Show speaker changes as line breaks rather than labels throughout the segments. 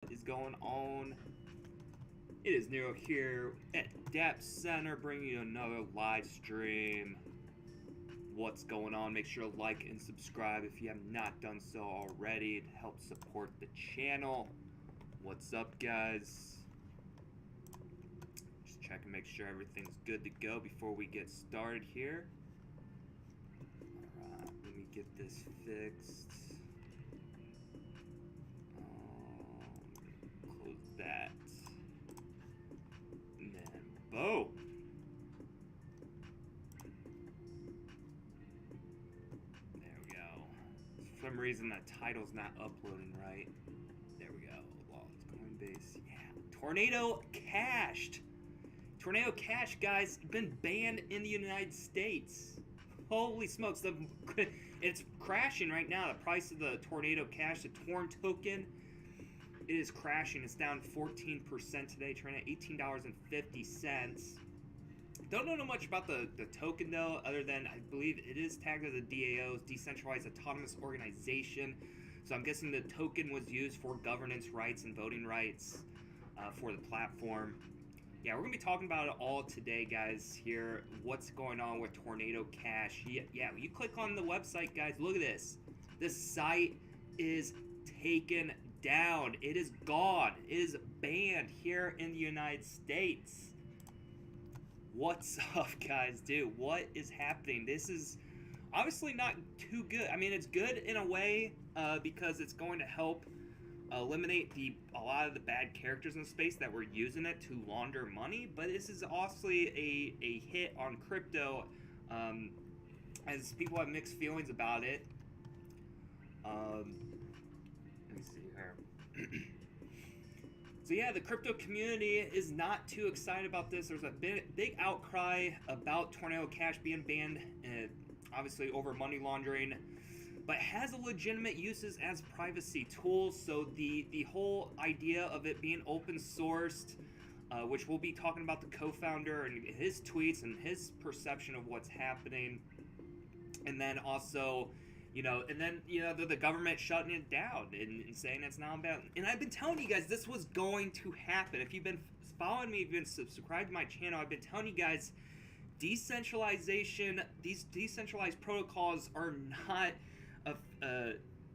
Is going on? It is Nero here at Dapp Center, bringing you another live stream. What's going on? Make sure to like and subscribe if you have not done so already to help support the channel. What's up, guys? Just checking, make sure everything's good to go before we get started here. Alright, let me get this fixed. Close that. And then boom. There we go. For some reason that title's not uploading right. There we go. Coinbase. Yeah. Tornado cashed. Tornado Cash, guys, been banned in the United States. Holy smokes. It's crashing right now. The price of the Tornado Cash, the Torn token, it is crashing. It's down 14% today, trading at $18.50. Don't know much about the token, though, other than I believe it is tagged as a DAO, Decentralized Autonomous Organization. So I'm guessing the token was used for governance rights and voting rights for the platform. Yeah, we're going to be talking about it all today, guys, here. What's going on with Tornado Cash. Yeah, you click on the website, guys. Look at this. This site is taken down. It is gone. It is banned here in the United States. What's up, guys? Dude, what is happening? This is obviously not too good. I mean, it's good in a way because it's going to help eliminate a lot of the bad characters in the space that were using it to launder money, but this is honestly a hit on crypto, as people have mixed feelings about it. Let me see here. So yeah, the crypto community is not too excited about this. There's a big outcry about Tornado Cash being banned, obviously over money laundering, but has a legitimate uses as privacy tools. So the whole idea of it being open sourced, which we'll be talking about the co-founder and his tweets and his perception of what's happening, and then also, the government shutting it down and saying it's now bad. And I've been telling you guys this was going to happen. If you've been following me, if you've been subscribed to my channel, I've been telling you guys decentralization, these decentralized protocols are not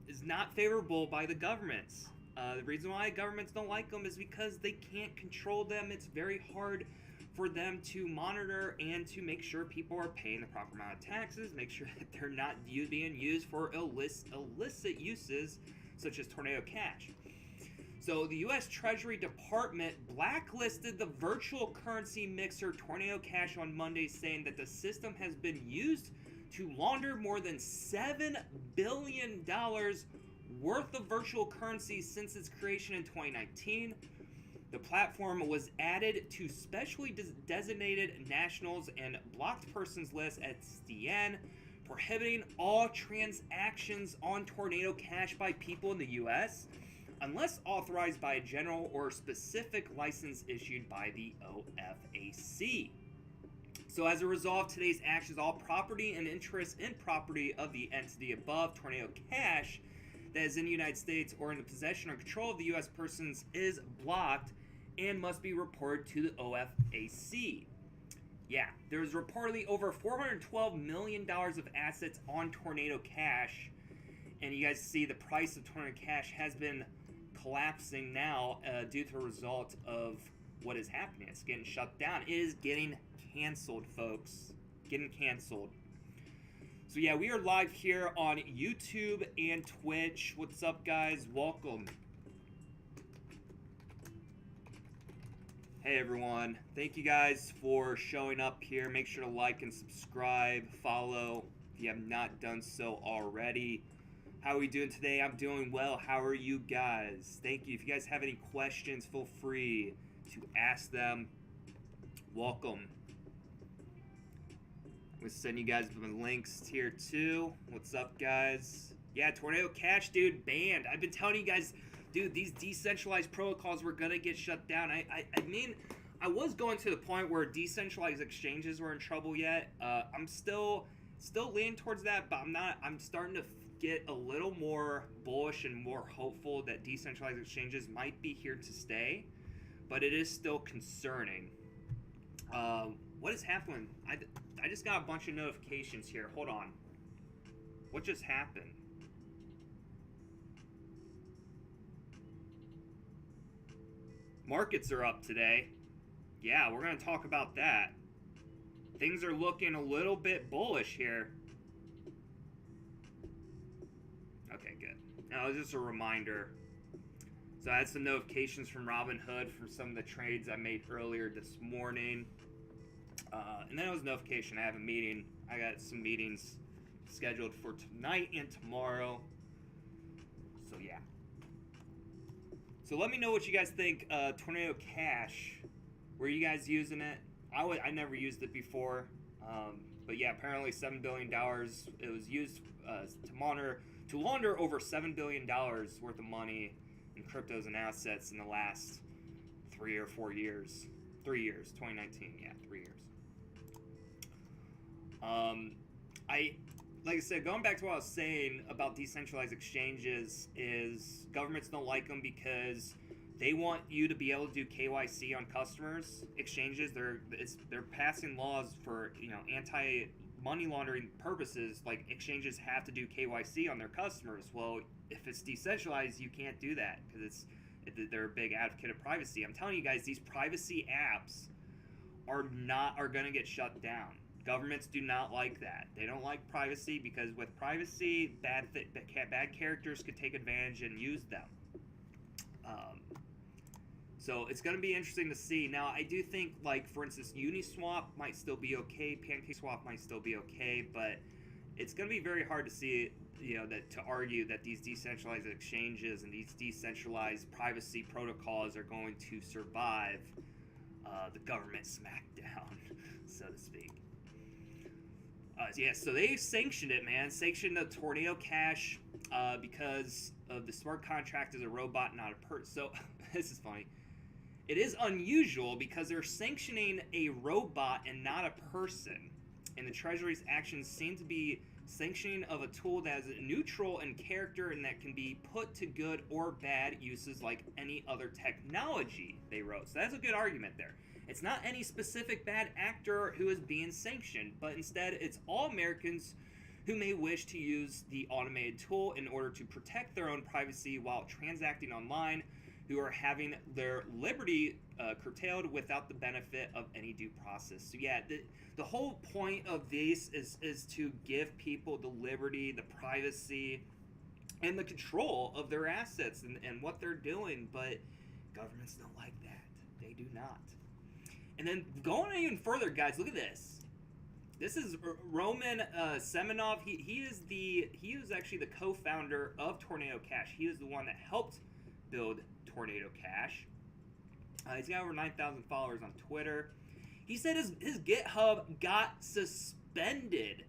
is not favorable by the governments. The reason why governments don't like them is because they can't control them. It's very hard for them to monitor and to make sure people are paying the proper amount of taxes, make sure that they're not being used for illicit uses such as Tornado Cash. So the U.S. Treasury Department blacklisted the virtual currency mixer Tornado Cash on Monday, saying that the system has been used to launder more than $7 billion worth of virtual currency since its creation in 2019. The platform was added to specially designated nationals and blocked persons list at SDN, prohibiting all transactions on Tornado Cash by people in the U.S. unless authorized by a general or specific license issued by the OFAC. So as a result of today's actions, all property and interest in property of the entity above, Tornado Cash, that is in the United States or in the possession or control of the U.S. persons is blocked and must be reported to the OFAC. Yeah, there's reportedly over $412 million of assets on Tornado Cash, and you guys see the price of Tornado Cash has been collapsing now due to a result of what is happening. It's getting shut down. It is getting canceled, folks. Getting canceled. So yeah, we are live here on YouTube and Twitch. What's up, guys? Welcome. Hey everyone, thank you guys for showing up here. Make sure to like and subscribe, follow if you have not done so already. How are we doing today? I'm doing well. How are you guys? Thank you. If you guys have any questions, feel free to ask them. Welcome. I'm gonna send you guys the links here too. What's up, guys? Yeah, Tornado Cash, dude, banned. I've been telling you guys, dude, these decentralized protocols were gonna get shut down. I mean, I was going to the point where decentralized exchanges were in trouble yet. I'm still leaning towards that, but I'm not. I'm starting to get a little more bullish and more hopeful that decentralized exchanges might be here to stay, but it is still concerning. What is happening? I just got a bunch of notifications here. Hold on. What just happened? Markets are up today. Yeah, we're going to talk about that. Things are looking a little bit bullish here. Okay, good. Now, just a reminder. So I had some notifications from Robinhood from some of the trades I made earlier this morning. And then it was a notification. I have a meeting. I got some meetings scheduled for tonight and tomorrow. So, yeah. So let me know what you guys think. Tornado Cash, were you guys using it? I never used it before, but yeah, apparently $7 billion. It was used to launder over $7 billion worth of money in cryptos and assets in the last 3 or 4 years. 3 years, 2019, yeah, 3 years. Like I said, going back to what I was saying about decentralized exchanges, is governments don't like them because they want you to be able to do KYC on customers. Exchanges, they're passing laws for, anti-money laundering purposes. Like, exchanges have to do KYC on their customers. Well, if it's decentralized, you can't do that because they're a big advocate of privacy. I'm telling you guys, these privacy apps are going to get shut down. Governments do not like that. They don't like privacy because with privacy, bad characters could take advantage and use them. So it's going to be interesting to see. Now, I do think, like, for instance, Uniswap might still be okay. PancakeSwap might still be okay, but it's going to be very hard to see, to argue that these decentralized exchanges and these decentralized privacy protocols are going to survive the government smackdown, so to speak. So they sanctioned it, man. Sanctioned the Tornado Cash because of the smart contract is a robot, not a person. So this is funny. It is unusual because they're sanctioning a robot and not a person. And the Treasury's actions seem to be sanctioning of a tool that is neutral in character and that can be put to good or bad uses like any other technology, they wrote. So that's a good argument there. It's not any specific bad actor who is being sanctioned, but instead it's all Americans who may wish to use the automated tool in order to protect their own privacy while transacting online, who are having their liberty curtailed without the benefit of any due process. So yeah, the whole point of this is to give people the liberty, the privacy, and the control of their assets and what they're doing, but governments don't like that. They do not. And then going even further, guys, look at this. This is Roman Semenov. He is actually the co-founder of Tornado Cash. He is the one that helped build Tornado Cash. He's got over 9,000 followers on Twitter. He said his GitHub got suspended.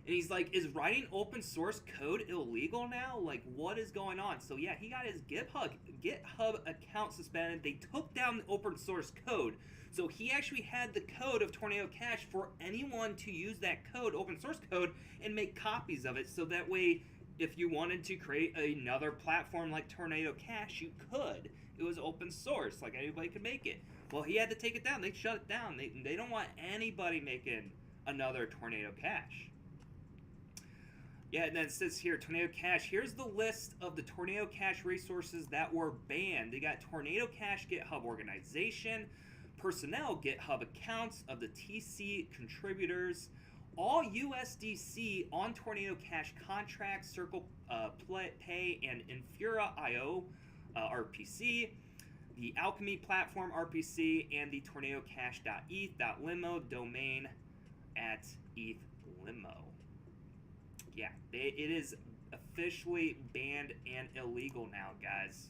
And he's like, is writing open source code illegal now? Like, what is going on? So yeah, he got his GitHub account suspended. They took down the open source code. So he actually had the code of Tornado Cash for anyone to use that code, open source code, and make copies of it. So that way, if you wanted to create another platform like Tornado Cash, you could. It was open source, like anybody could make it. Well, he had to take it down. They shut it down. They don't want anybody making another Tornado Cash. Yeah, and then it says here, Tornado Cash. Here's the list of the Tornado Cash resources that were banned. They got Tornado Cash GitHub organization, personnel GitHub accounts of the TC contributors, all USDC on Tornado Cash contracts, Circle Pay and Infura.io RPC, the Alchemy platform RPC, and the Tornado Cash.eth.limo domain at ethlimo. Yeah, it is officially banned and illegal now, guys.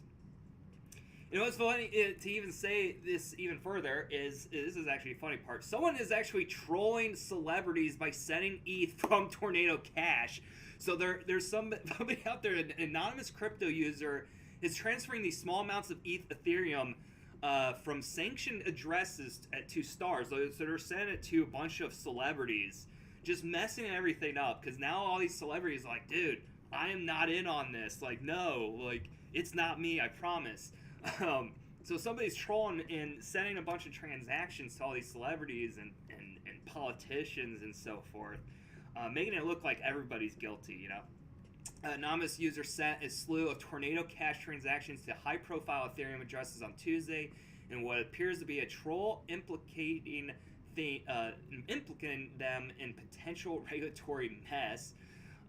You know what's funny to even say this even further is this is actually a funny part. Someone is actually trolling celebrities by sending ETH from Tornado Cash. So there's somebody out there, an anonymous crypto user, is transferring these small amounts of Ethereum from sanctioned addresses to stars. So they're sending it to a bunch of celebrities, just messing everything up. Because now all these celebrities are like, dude, I am not in on this. Like, no, like, it's not me, I promise. So somebody's trolling and sending a bunch of transactions to all these celebrities and politicians and so forth, making it look like everybody's guilty, you know? Anonymous user sent a slew of Tornado Cash transactions to high-profile Ethereum addresses on Tuesday in what appears to be a troll implicating them in potential regulatory mess.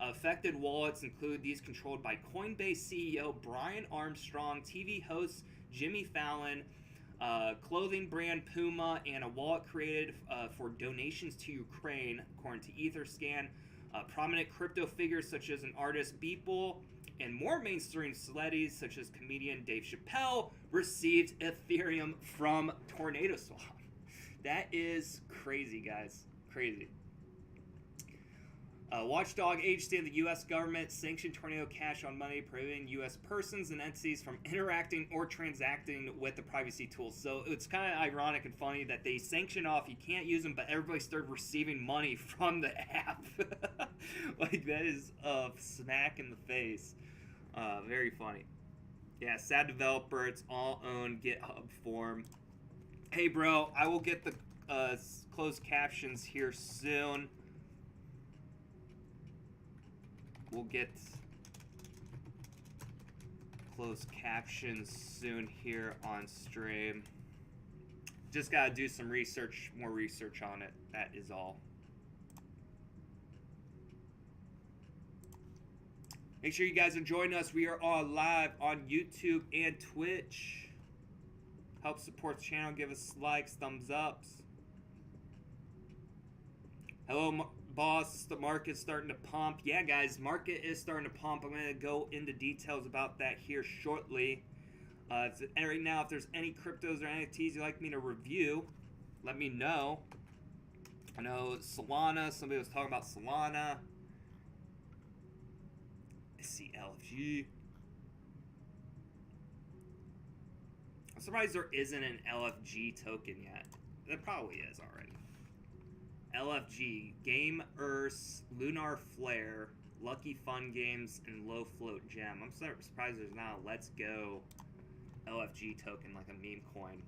Affected wallets include these controlled by Coinbase CEO Brian Armstrong, TV host Jimmy Fallon, clothing brand Puma, and a wallet created for donations to Ukraine, according to Etherscan. Prominent crypto figures such as an artist Beeple and more mainstream celebrities such as comedian Dave Chappelle received Ethereum from Tornado Swap. That is crazy, guys. Crazy. Watchdog agency of the U.S. government sanctioned Tornado Cash on Monday, prohibiting U.S. persons and entities from interacting or transacting with the privacy tools. So it's kind of ironic and funny that they sanction off, you can't use them, but everybody started receiving money from the app. Like, that is a smack in the face. Very funny. Yeah, sad developer. It's all own GitHub form. Hey, bro, I will get the closed captions here soon. We'll get closed captions soon here on stream. Just gotta do some research, more research on it. That is all. Make sure you guys are joining us. We are all live on YouTube and Twitch. Help support the channel. Give us likes, thumbs ups. Hello, boss. The market's starting to pump. Yeah, guys, market is starting to pump. I'm going to go into details about that here shortly. And right now, if there's any cryptos or NFTs you'd like me to review, let me know. I know Solana. Somebody was talking about Solana. I see LFG. I'm surprised there isn't an LFG token yet. There probably is already. LFG, Game Earth, Lunar Flare, Lucky Fun Games, and Low Float Gem. I'm surprised there's not a Let's Go LFG token like a meme coin.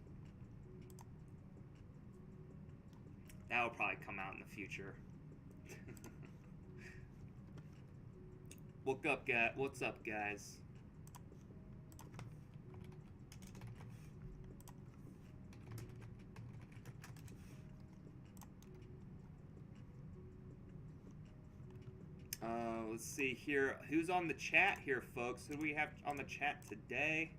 That will probably come out in the future. What's up, guys? Let's see here. Who's on the chat here, folks? Who do we have on the chat today?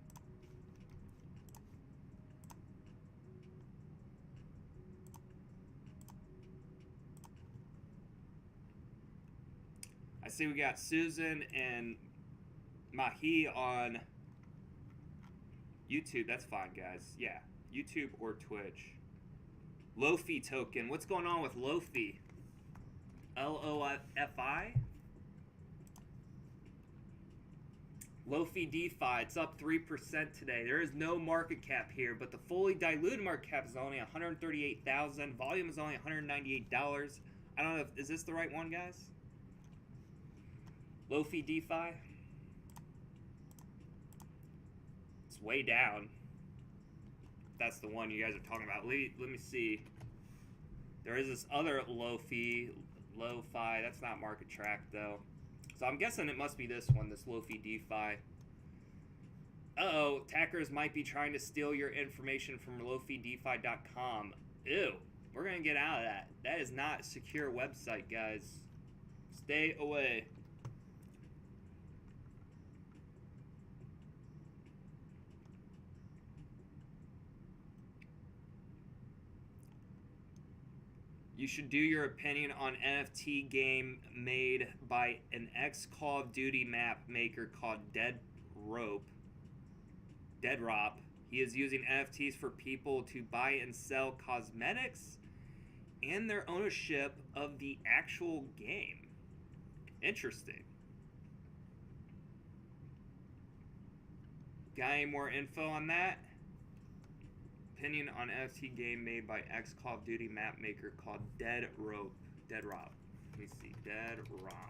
I see we got Susan and Mahi on YouTube. That's fine, guys. Yeah, YouTube or Twitch. Lofi token. What's going on with Lofi? L-O-F-I? Lofi DeFi, it's up 3% today. There is no market cap here, but the fully diluted market cap is only $138,000. Volume is only $198. I don't know is this the right one, guys? Lofi DeFi. It's way down. That's the one you guys are talking about. Let me see. There is this other Lofi. That's not market track though. So I'm guessing it must be this one, this Lofi DeFi. Uh-oh, attackers might be trying to steal your information from LofiDeFi.com. Ew, we're gonna get out of that. That is not a secure website, guys. Stay away. You should do your opinion on NFT game made by an ex-Call of Duty map maker called Deadrop. He is using NFTs for people to buy and sell cosmetics and their ownership of the actual game. Interesting. Got any more info on that? Opinion on NFT game made by ex-Call of Duty map maker called Deadrop. Let me see. Deadrop.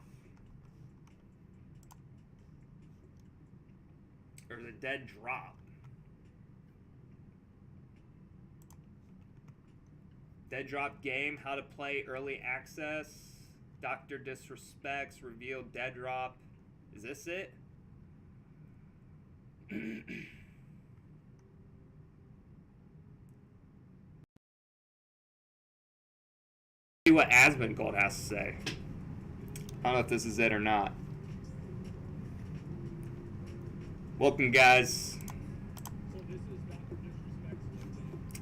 Or the dead drop. Dead drop game, how to play early access. Dr. Disrespects, reveal dead drop. Is this it? See what Asmund Gold has to say. I don't know if this is it or not. Welcome, guys.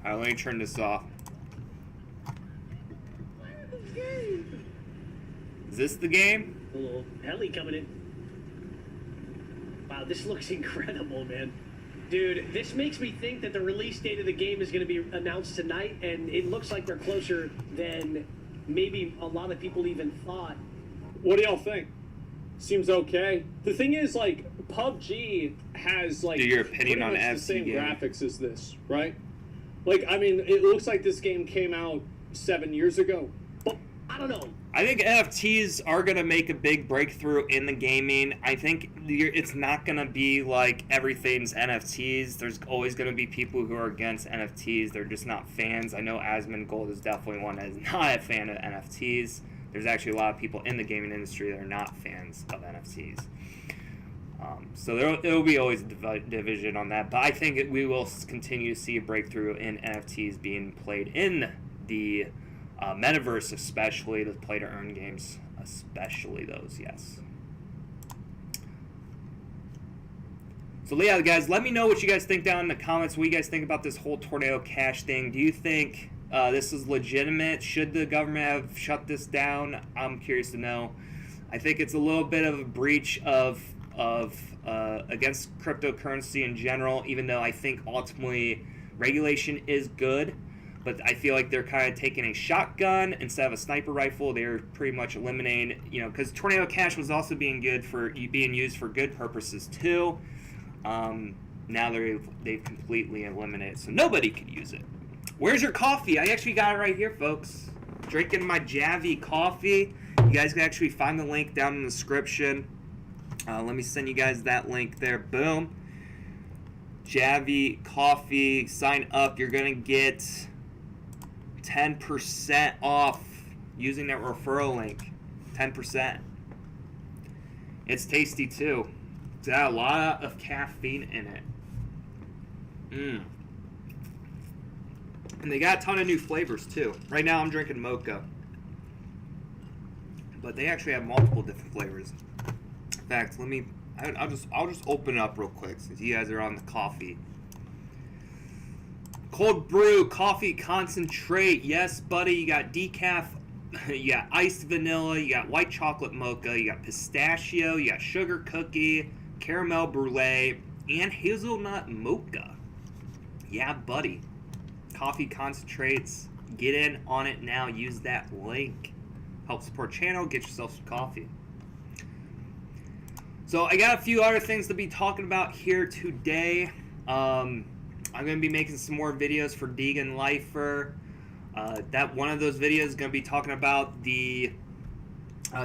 Alright, let me turn this off. Is this the game?
Hello, heli coming in. Wow, this looks incredible, man. Dude, this makes me think that the release date of the game is going to be announced tonight, and it looks like they're closer than maybe a lot of people even thought.
What do y'all think? Seems okay. The thing is, like, PUBG has, like,
your opinion on
the same
game.
graphics as this, right? Like, I mean, it looks like this game came out 7 years ago.
But I don't know.
I think NFTs are going to make a big breakthrough in the gaming. I think it's not going to be like everything's NFTs. There's always going to be people who are against NFTs. They're just not fans. I know Asmund Gold is definitely one that is not a fan of NFTs. There's actually a lot of people in the gaming industry that are not fans of NFTs. So there will be always a division on that. But I think we will continue to see a breakthrough in NFTs being played in the metaverse, especially the play-to-earn games, especially those, yes. So yeah, guys, let me know what you guys think down in the comments. What you guys think about this whole Tornado Cash thing? Do you think this is legitimate? Should the government have shut this down? I'm curious to know. I think it's a little bit of a breach of against cryptocurrency in general, even though I think ultimately regulation is good. But I feel like they're kind of taking a shotgun instead of a sniper rifle. They're pretty much eliminating, because Tornado Cash was also being used for good purposes too. Now they've completely eliminated it, so nobody could use it. Where's your coffee? I actually got it right here, folks. Drinking my Javi coffee. You guys can actually find the link down in the description. Let me send you guys that link there. Boom. Javi coffee. Sign up. You're gonna get 10% off using that referral link. 10%. It's tasty too. It's got a lot of caffeine in it. And they got a ton of new flavors too. Right now I'm drinking mocha. But they actually have multiple different flavors. In fact, I'll just open it up real quick since you guys are on the coffee. Cold brew coffee concentrate. Yes, buddy. You got decaf. You got iced vanilla. You got white chocolate mocha. You got pistachio. You got sugar cookie, caramel brulee, and hazelnut mocha. Yeah, buddy. Coffee concentrates. Get in on it now. Use that link. Help support channel. Get yourself some coffee. So I got a few other things to be talking about here today. I'm going to be making some more videos for Deegan Lifer. That one of those videos is going to be talking about the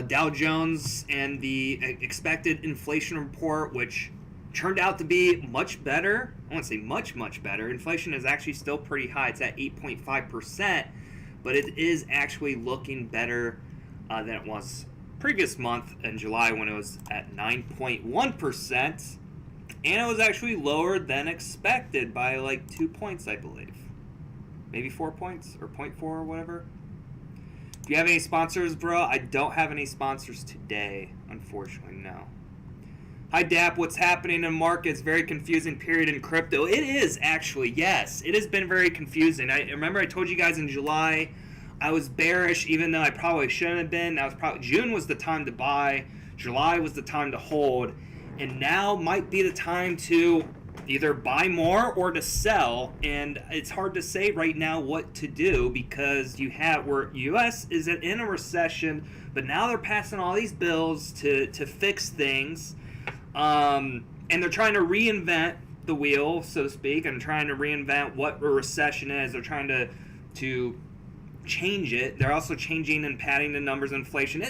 Dow Jones and the expected inflation report, which turned out to be much better. I won't say much, much better. Inflation is actually still pretty high. It's at 8.5%, but it is actually looking better than it was previous month in July when it was at 9.1%. And it was actually lower than expected by like 2 points, I believe. Maybe 4 points or 0.4 or whatever. Do you have any sponsors, bro? I don't have any sponsors today, unfortunately, no. Hi, Dapp. What's happening in markets? Very confusing period in crypto. It is, actually, yes. It has been very confusing. I remember I told you guys in July I was bearish, even though I probably shouldn't have been. June was the time to buy. July was the time to hold. And now might be the time to either buy more or to sell. And it's hard to say right now what to do because U.S. is in a recession, but now they're passing all these bills to fix things. And they're trying to reinvent the wheel, so to speak, and trying to reinvent what a recession is. They're trying to change it. They're also changing and padding the numbers of inflation.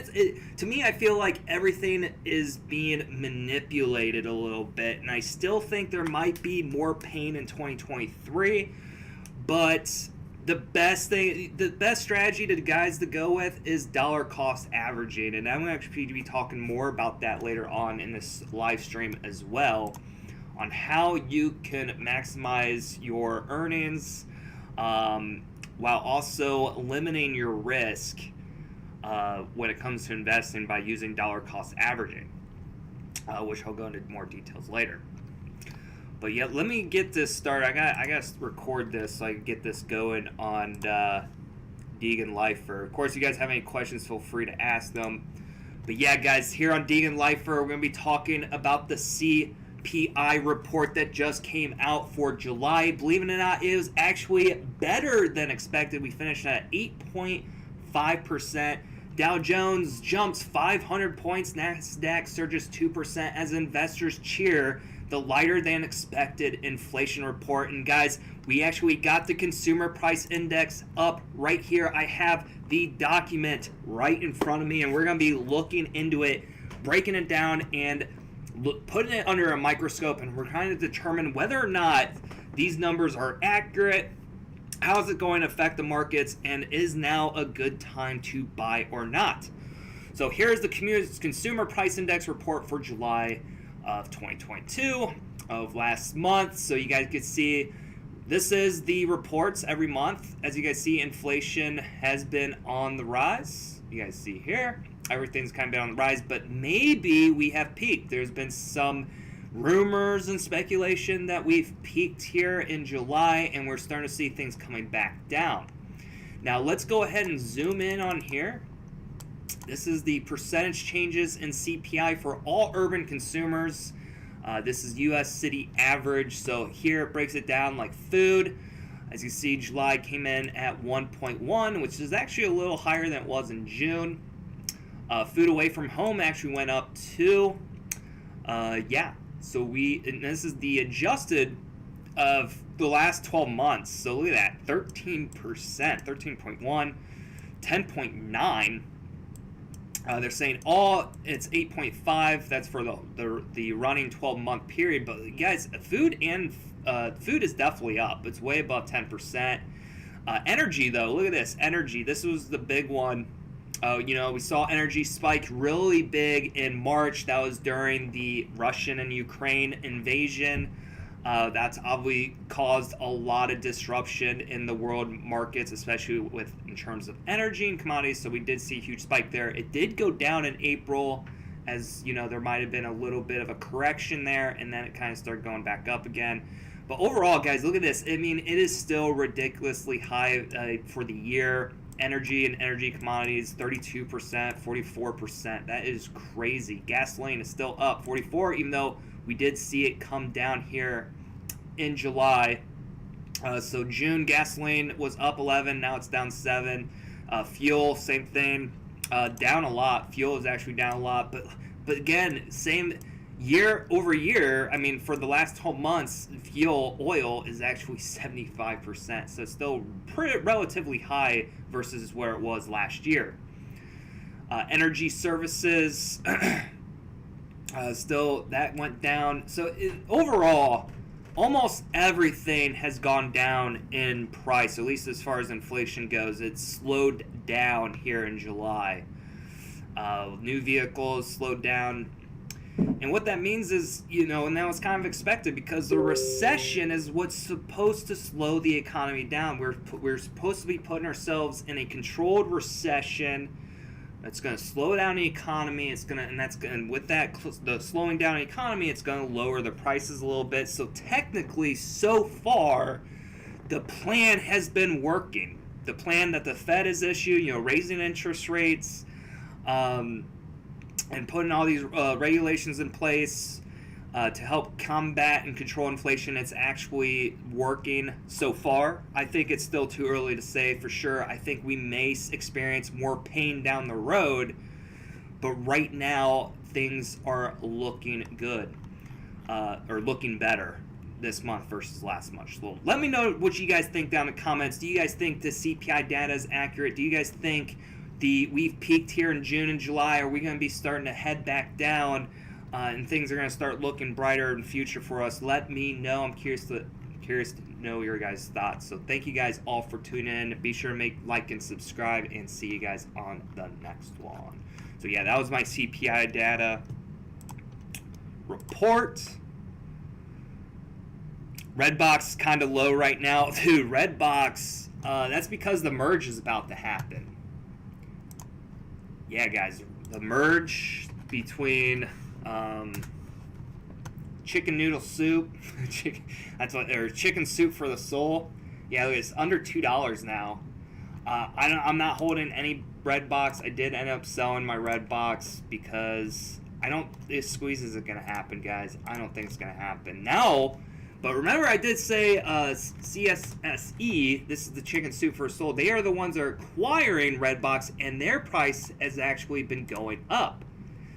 To me, I feel like everything is being manipulated a little bit, and I still think there might be more pain in 2023, but the best strategy to guys to go with is dollar cost averaging, and I'm going to actually be talking more about that later on in this live stream as well, on how you can maximize your earnings while also limiting your risk when it comes to investing by using dollar cost averaging, which I'll go into more details later. But yeah, let me get this started. I got to record this so I can get this going on Deegan Lifer. Of course, if you guys have any questions, feel free to ask them. But yeah, guys, here on Deegan Lifer, we're going to be talking about the CPI report that just came out for July. Believe it or not, it was actually better than expected. We finished at 8.5%. Dow Jones jumps 500 points. NASDAQ surges 2% as investors cheer the lighter than expected inflation report. And guys, we actually got the consumer price index up right here. I have the document right in front of me, and we're going to be looking into it, breaking it down, and putting it under a microscope, and we're trying to determine whether or not these numbers are accurate, how is it going to affect the markets, and is now a good time to buy or not. So here's the consumer price index report for July of 2022 of last month. So you guys can see this is the reports every month. As you guys see, inflation has been on the rise. You guys see here, everything's kind of been on the rise, but maybe we have peaked. There's been some rumors and speculation that we've peaked here in July, and we're starting to see things coming back down. Now let's go ahead and zoom in on here. This is the percentage changes in CPI for all urban consumers. This is U.S. city average. So here it breaks it down like food. As you see, July came in at 1.1, which is actually a little higher than it was in June. Food away from home actually went up too. Yeah, so and this is the adjusted of the last 12 months. So look at that, 13%, 13.1, 10.9. They're saying it's 8.5. That's for the running 12-month period. But guys, food is definitely up. It's way above 10%. Energy though, look at this. Energy. This was the big one. We saw energy spike really big in March. That was during the Russian and Ukraine invasion. That's obviously caused a lot of disruption in the world markets, especially in terms of energy and commodities. So we did see a huge spike there. It did go down in April, as there might have been a little bit of a correction there, and then it kind of started going back up again. But overall, guys, look at this. I mean, it is still ridiculously high for the year. Energy and energy commodities, 32%, 44%. That is crazy. Gasoline is still up, 44%, even though we did see it come down here in July. So June, gasoline was up 11, now it's down 7. Fuel, same thing, down a lot. Fuel is actually down a lot, but again, same year over year. I mean, for the last 12 months, oil is actually 75%, so it's still relatively high versus where it was last year. Energy services. Still, that went down. So overall, almost everything has gone down in price, at least as far as inflation goes. It's slowed down here in July. New vehicles slowed down. And what that means is, and that was kind of expected, because the recession is what's supposed to slow the economy down. We're supposed to be putting ourselves in a controlled recession. It's going to slow down the economy. And with that, the slowing down the economy, it's going to lower the prices a little bit. So technically, so far, the plan has been working. The plan that the Fed has issued, raising interest rates, and putting all these regulations in place to help combat and control inflation, it's actually working so far. I think it's still too early to say for sure. I think we may experience more pain down the road, but right now things are looking good, or looking better. this month versus last month. So let me know what you guys think down in the comments. Do you guys think the CPI data is accurate? Do you guys think we've peaked here in June and July? Are we going to be starting to head back down, and things are going to start looking brighter in the future for us? Let me know. I'm curious to know your guys' thoughts. So thank you guys all for tuning in. Be sure to like and subscribe, and see you guys on the next one. So yeah, that was my CPI data report. Redbox is kind of low right now. Dude, Redbox, that's because the merge is about to happen. Yeah, guys, the merge between chicken noodle soup, or chicken soup for the soul. Yeah, it's under $2 now. I'm not holding any Redbox. I did end up selling my Redbox because this squeeze isn't gonna happen, guys. I don't think it's gonna happen now. But remember, I did say CSSE, this is the chicken soup for a soul. They are the ones that are acquiring Redbox, and their price has actually been going up.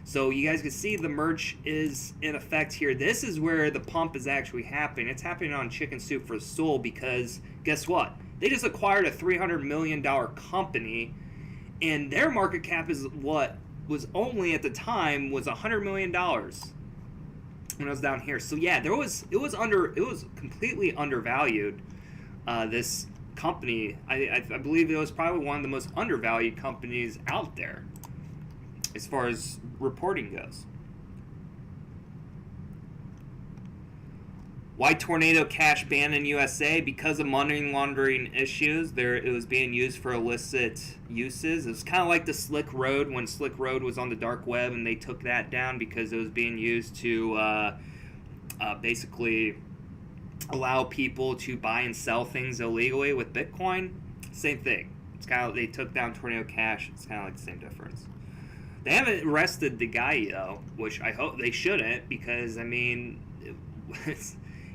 So you guys can see the merge is in effect here. This is where the pump is actually happening. It's happening on chicken soup for the soul because guess what? They just acquired a $300 million company, and their market cap is what was only at the time was $100 million. When I was down here. So yeah, it was completely undervalued, this company. I believe it was probably one of the most undervalued companies out there as far as reporting goes. Why Tornado Cash banned in USA? Because of money laundering issues. It was being used for illicit uses. It was kind of like the Slick Road when Slick Road was on the dark web, and they took that down because it was being used to basically allow people to buy and sell things illegally with Bitcoin. Same thing. It's kind of, they took down Tornado Cash. It's kind of like the same difference. They haven't arrested the guy though, which I hope they shouldn't, because I mean,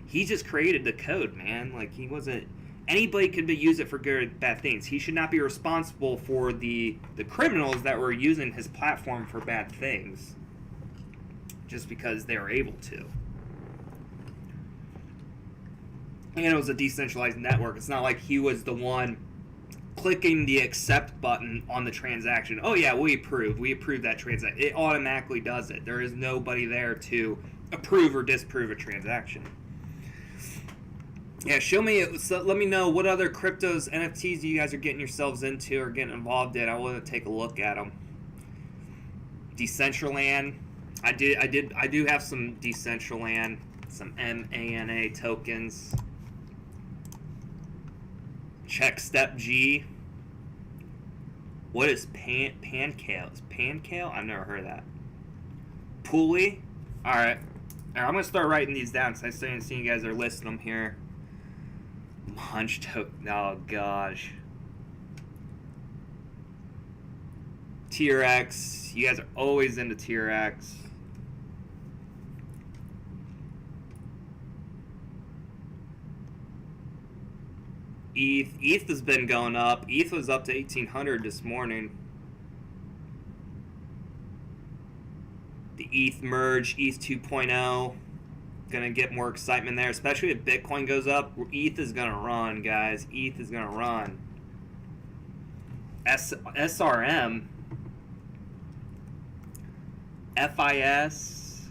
he just created the code, man. Like, he wasn't... Anybody could use it for good or bad things. He should not be responsible for the criminals that were using his platform for bad things just because they were able to. And it was a decentralized network. It's not like he was the one clicking the accept button on the transaction. Oh yeah, we approve that transaction. It automatically does it. There is nobody there to approve or disapprove a transaction. Yeah, show me, let me know what other cryptos, NFTs you guys are getting yourselves into or getting involved in. I want to take a look at them. Decentraland. I do have some Decentraland, some MANA tokens. Check Step G. What is Pancale? Is Pancale? I've never heard of that. Pulley. Alright. I'm going to start writing these down because I started seeing you guys are listing them here. Munch token. Oh, gosh. TRX. You guys are always into TRX. ETH has been going up. ETH was up to 1,800 this morning. The ETH merge, ETH 2.0. Gonna get more excitement there, especially if Bitcoin goes up. ETH is gonna run, guys. ETH is gonna run. SRM. FIS.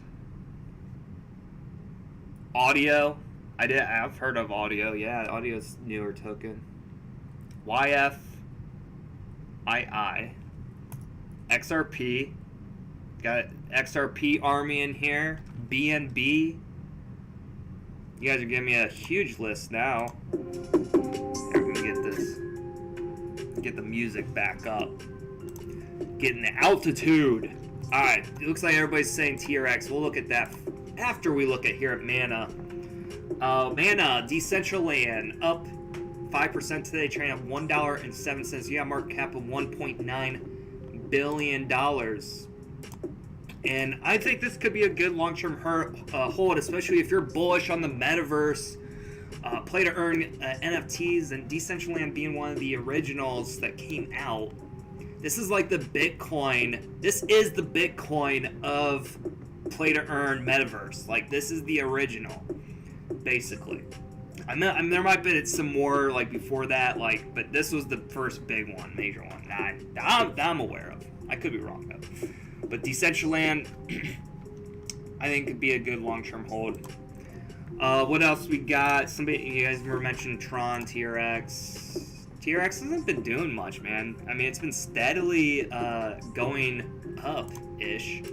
Audio. I've heard of Audio. Yeah, Audio's newer token. YFII. XRP. Got XRP Army in here. BNB. You guys are giving me a huge list now. Here, we get this. Get the music back up. Getting the altitude. Alright, it looks like everybody's saying TRX. We'll look at that after we look at here at Mana. Mana, Decentraland, up 5% today, trading at $1.07. You got a market cap of $1.9 billion. And I think this could be a good long-term hold, especially if you're bullish on the metaverse, play to earn NFTs, and Decentraland being one of the originals that came out. This is like the Bitcoin. This is the Bitcoin of play to earn metaverse. Like, this is the original. basically. I mean, there might have been some more like before that, like, but this was the first big one, major one that I'm aware of. I could be wrong though. But Decentraland, I think could be a good long-term hold. What else we got? You guys were mentioning Tron, TRX. TRX hasn't been doing much, man. I mean, it's been steadily going up-ish.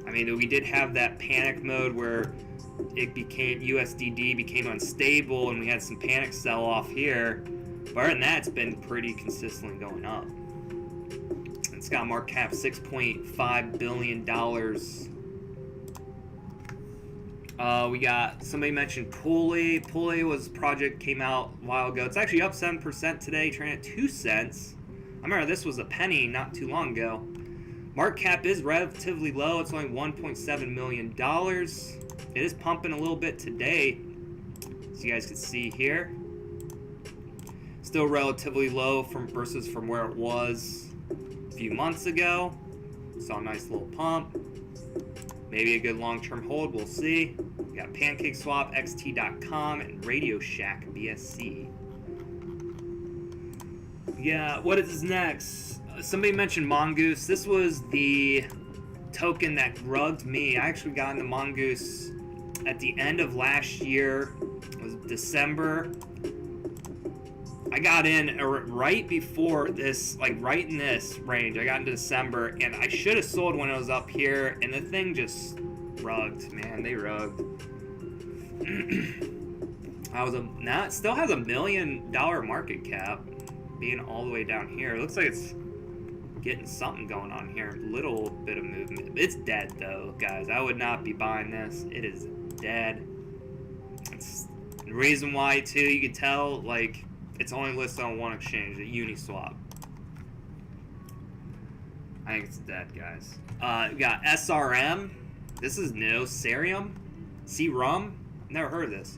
I mean, we did have that panic mode where USDD became unstable and we had some panic sell-off here. But other than that, it's been pretty consistently going up. It's got a market cap $6.5 billion. We got, somebody mentioned Pulley. Pulley was a project, came out a while ago. It's actually up 7% today, trading at 2 cents. I remember this was a penny not too long ago. Market cap is relatively low. It's only $1.7 million. It is pumping a little bit today, as you guys can see here. Still relatively low versus where it was a few months ago. Saw a nice little pump. Maybe a good long-term hold, we'll see. We got PancakeSwap, XT.com, and Radio Shack BSC. Yeah, what is next? Somebody mentioned Mongoose. This was the token that rugged me. I actually got into Mongoose at the end of last year. It was December. I got in right before this, like right in this range. I got into December, and I should have sold when it was up here, and the thing just rugged, man. They rugged. Now it still has $1 million market cap, being all the way down here. It looks like it's getting something going on here. Little bit of movement. It's dead though, guys. I would not be buying this. It is dead. It's the reason why too. You can tell, like, it's only listed on one exchange, the Uniswap. I think it's dead, guys. We got SRM. This is new. Serum. Never heard of this.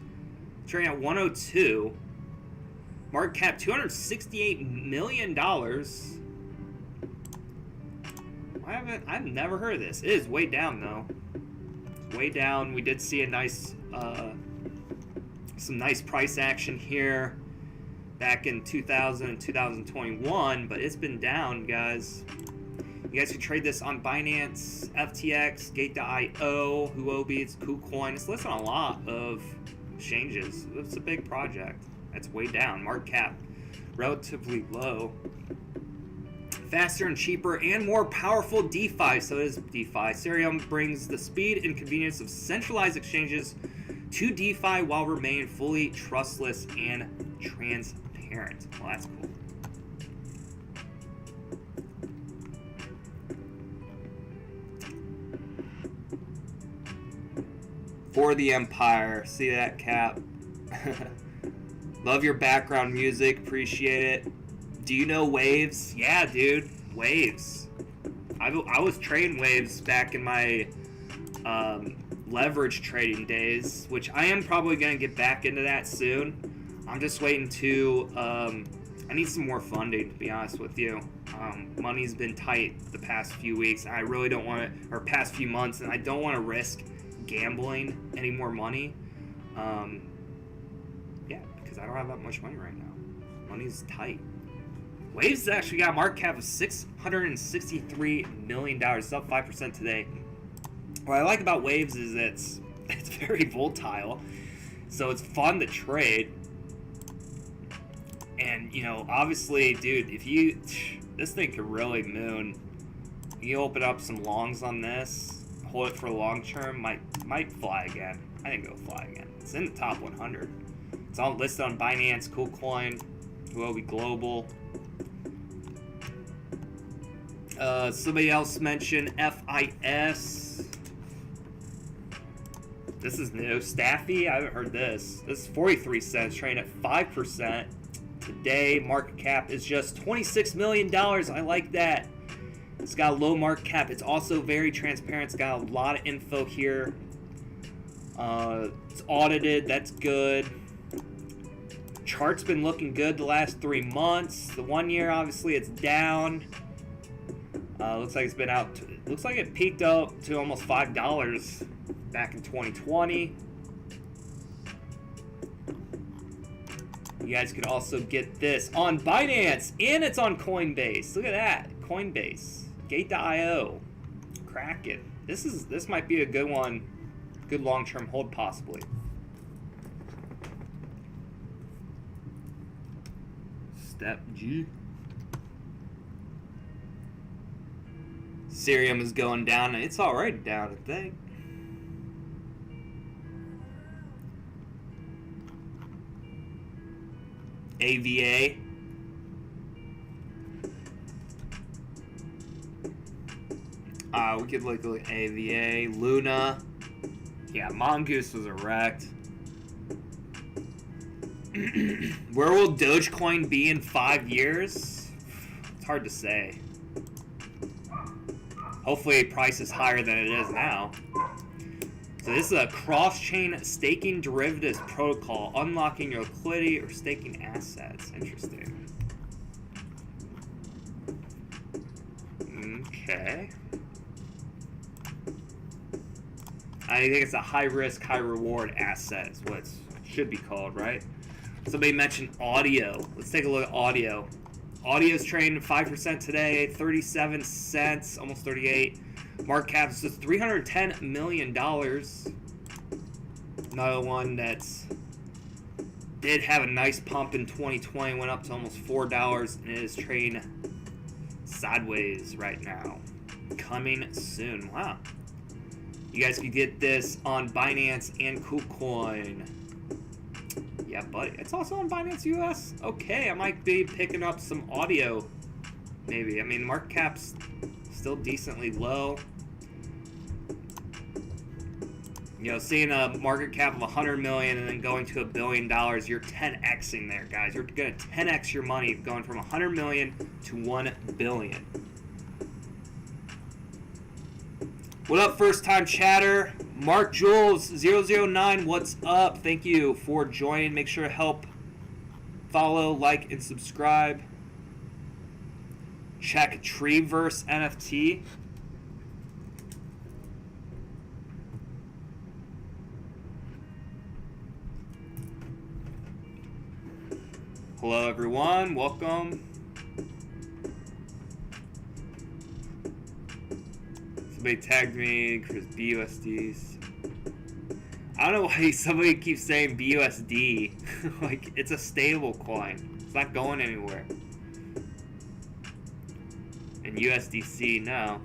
Trading at 102. Market cap $268 million. I've never heard of this. It is way down though. It's way down. We did see a nice, some nice price action here back in 2000 and 2021, but it's been down, guys. You guys can trade this on Binance, FTX, Gate.io, Huobi, KuCoin. It's listed on a lot of exchanges. It's a big project. That's way down. Market cap relatively low. Faster and cheaper and more powerful DeFi. So it is DeFi. Serum brings the speed and convenience of centralized exchanges to DeFi while remaining fully trustless and transparent. Well, that's cool. For the Empire. See that, Cap? Love your background music. Appreciate it. Do you know Waves? Yeah, dude. Waves. I was trading Waves back in my leverage trading days, which I am probably going to get back into that soon. I'm just waiting to... I need some more funding, to be honest with you. Money's been tight the past few weeks. I really don't want to... Or past few months, and I don't want to risk gambling any more money. Yeah, because I don't have that much money right now. Money's tight. Waves actually got a market cap of $663 million. It's up 5% today. What I like about Waves is it's very volatile, so it's fun to trade. And you know, obviously, dude, this thing could really moon. You open up some longs on this, hold it for long term, might fly again. I think it'll fly again. It's in the top 100. It's all listed on Binance, KuCoin, Huobi Global. Somebody else mentioned FIS. This is new. Staffy, I haven't heard this. This is 43 cents, trading at 5%. Today, market cap is just $26 million. I like that. It's got a low market cap. It's also very transparent. It's got a lot of info here. It's audited. That's good. Chart's been looking good the last 3 months. The 1 year, obviously, it's down. Looks like it's been out. Looks like it peaked up to almost $5 back in 2020. You guys could also get this on Binance, and it's on Coinbase. Look at that, Coinbase, Gate.io, Kraken. This might be a good one, good long-term hold possibly. Step G. Ethereum is going down. It's already down, I think. AVA. We could look at AVA. Luna. Yeah, Mongoose was erect. Where will Dogecoin be in 5 years? It's hard to say. Hopefully price is higher than it is now. So this is a cross-chain staking derivatives protocol, unlocking your liquidity or staking assets. Interesting. Okay. I think it's a high-risk, high-reward asset is what it should be called, right? Somebody mentioned audio. Let's take a look at audio. Audio's trading 5% today, 37 cents, almost 38. Market cap is just $310 million. Another one that's did have a nice pump in 2020, went up to almost $4, and it is trading sideways right now. Coming soon. Wow. You guys can get this on Binance and KuCoin. Yeah, buddy. It's also on Binance US. Okay, I might be picking up some audio. Maybe. I mean, market cap's still decently low. You know, seeing a market cap of 100 million and then going to $1 billion, you're 10xing there, guys. You're gonna 10x your money going from 100 million to 1 billion. What up, first time chatter? Mark Jules 009, what's up? Thank you for joining. Make sure to help follow, like, and subscribe. Check Treeverse NFT. Hello everyone, welcome. Somebody tagged me, Chris BUSDs. I don't know why somebody keeps saying BUSD. Like, it's a stable coin. It's not going anywhere. And USDC, no.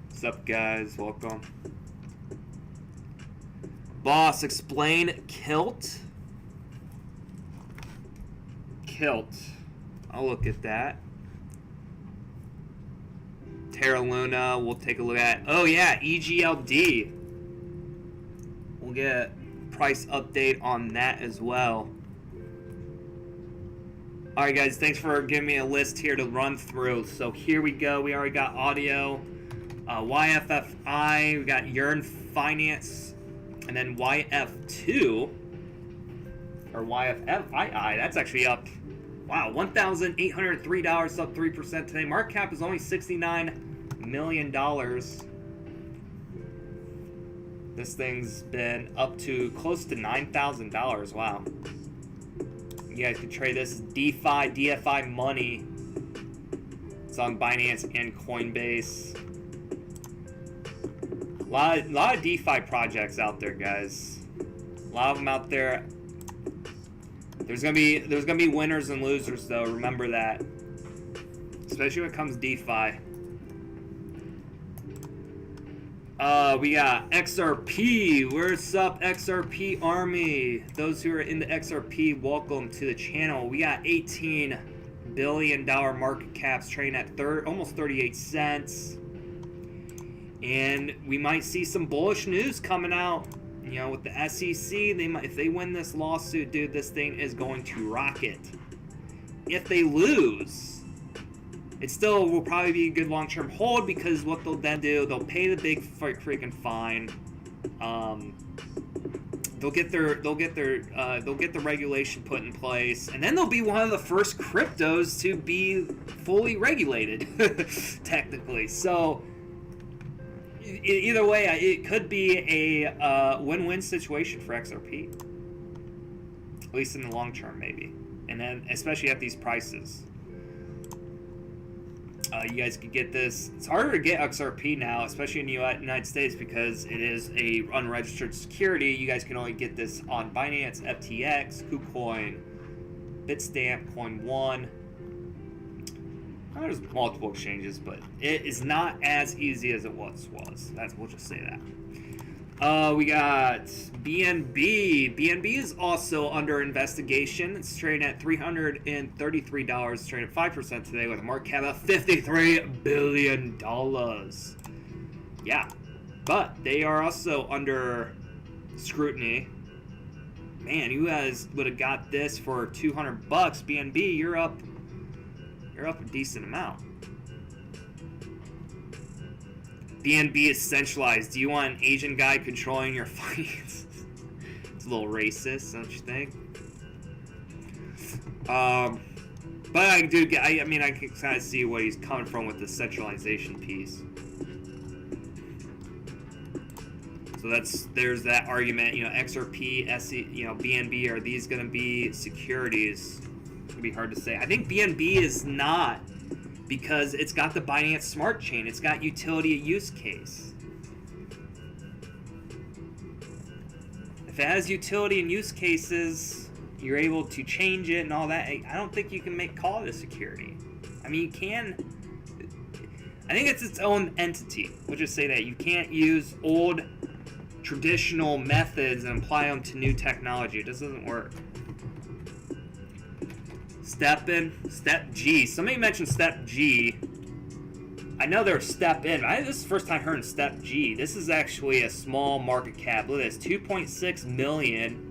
What's up, guys? Welcome. Boss, explain Kilt. Kilt. I'll look at that. Terra Luna, we'll take a look at. Oh yeah, EGLD. We'll get a price update on that as well. Alright guys, thanks for giving me a list here to run through. So here we go. We already got audio, YFFI, we got Yearn Finance, and then YF2, or YFFII, that's actually up. Wow, $1,803, up 3% today. Market cap is only $69 million. This thing's been up to close to $9,000. Wow. You guys can trade this DeFi, DFI money. It's on Binance and Coinbase. A lot of DeFi projects out there, guys. A lot of them out there. There's gonna be winners and losers, though. Remember that, especially when it comes to DeFi. We got XRP. What's up, XRP Army? Those who are in the XRP, welcome to the channel. We got $18 billion market caps trading at almost 38 cents, and we might see some bullish news coming out. You know, with the SEC, if they win this lawsuit, dude, this thing is going to rocket. If they lose, it still will probably be a good long-term hold, because what they'll then do, they'll pay the big freaking fine. They'll get the regulation put in place, and then they'll be one of the first cryptos to be fully regulated, technically. So either way, it could be a win-win situation for XRP. At least in the long term, maybe. And then, especially at these prices. You guys could get this. It's harder to get XRP now, especially in the United States, because it is a unregistered security. You guys can only get this on Binance, FTX, KuCoin, Bitstamp, Coin One. There's multiple exchanges, but it is not as easy as it once was. We'll just say that. We got BNB. BNB is also under investigation. It's trading at $333, trading at 5% today with a market cap of $53 billion. Yeah, but they are also under scrutiny. Man, you guys would have got this for $200. BNB, you're up a decent amount. BNB is centralized. Do you want an Asian guy controlling your finances? It's a little racist, don't you think? But I do get. I mean, I can kind of see what he's coming from with the centralization piece. So there's that argument. You know, XRP, BNB, are these going to be securities? It's gonna be hard to say. I think BNB is not, because it's got the Binance Smart Chain. It's got utility use case. If it has utility and use cases, you're able to change it and all that. I don't think you can call it a security. I mean, you can. I think it's its own entity. We'll just say that. You can't use old traditional methods and apply them to new technology. It just doesn't work. Step G. Somebody mentioned Step G. I know there's Step in. This is the first time hearing Step G. This is actually a small market cap. Look at this, 2.6 million.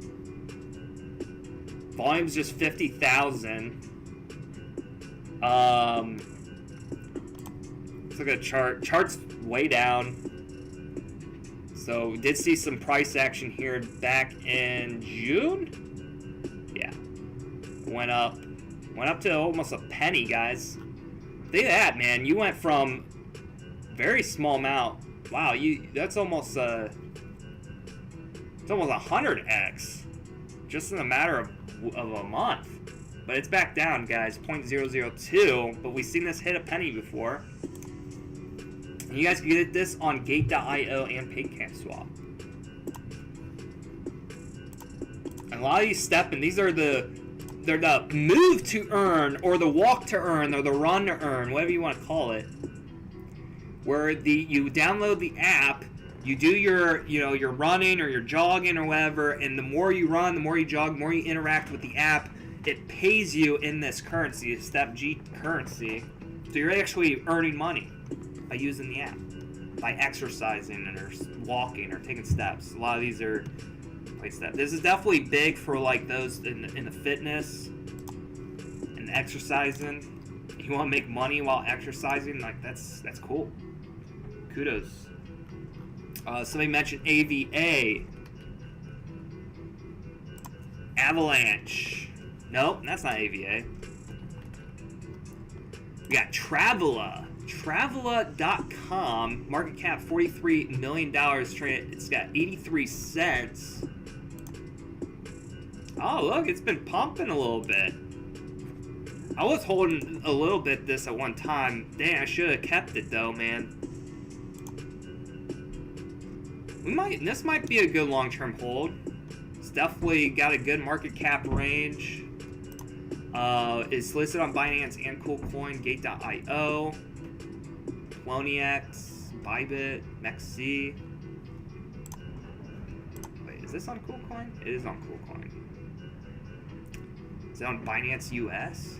Volume's just 50,000. Let's look at a chart. Chart's way down. So we did see some price action here back in June. Yeah, went up to almost a penny, guys. Think of that, man. You went from very small amount. Wow, that's almost it's almost 100x just in a matter of a month. But it's back down, guys, 0.002. But we've seen this hit a penny before. And you guys can get this on Gate.io and PancakeSwap. And a lot of these these are they're the move to earn, or the walk to earn, or the run to earn, whatever you want to call it. Where you download the app, you do your running or your jogging or whatever, and the more you run, the more you jog, the more you interact with the app, it pays you in this currency, a Step G currency. So you're actually earning money by using the app, by exercising or walking or taking steps. A lot of these are steps. This is definitely big for like those in the fitness and exercising. You want to make money while exercising, like that's cool. Kudos. Somebody mentioned AVA. Avalanche. Nope, that's not AVA. We got Travela. Travela.com. Market cap $43 million. It's got 83 cents. Oh, look, it's been pumping a little bit. I was holding a little bit this at one time. Dang, I should have kept it though, man. This might be a good long-term hold. It's definitely got a good market cap range. It's listed on Binance and KuCoin, Gate.io, Poloniex, Bybit, Mexi. Wait, is this on KuCoin? It is on KuCoin. Is it on Binance US?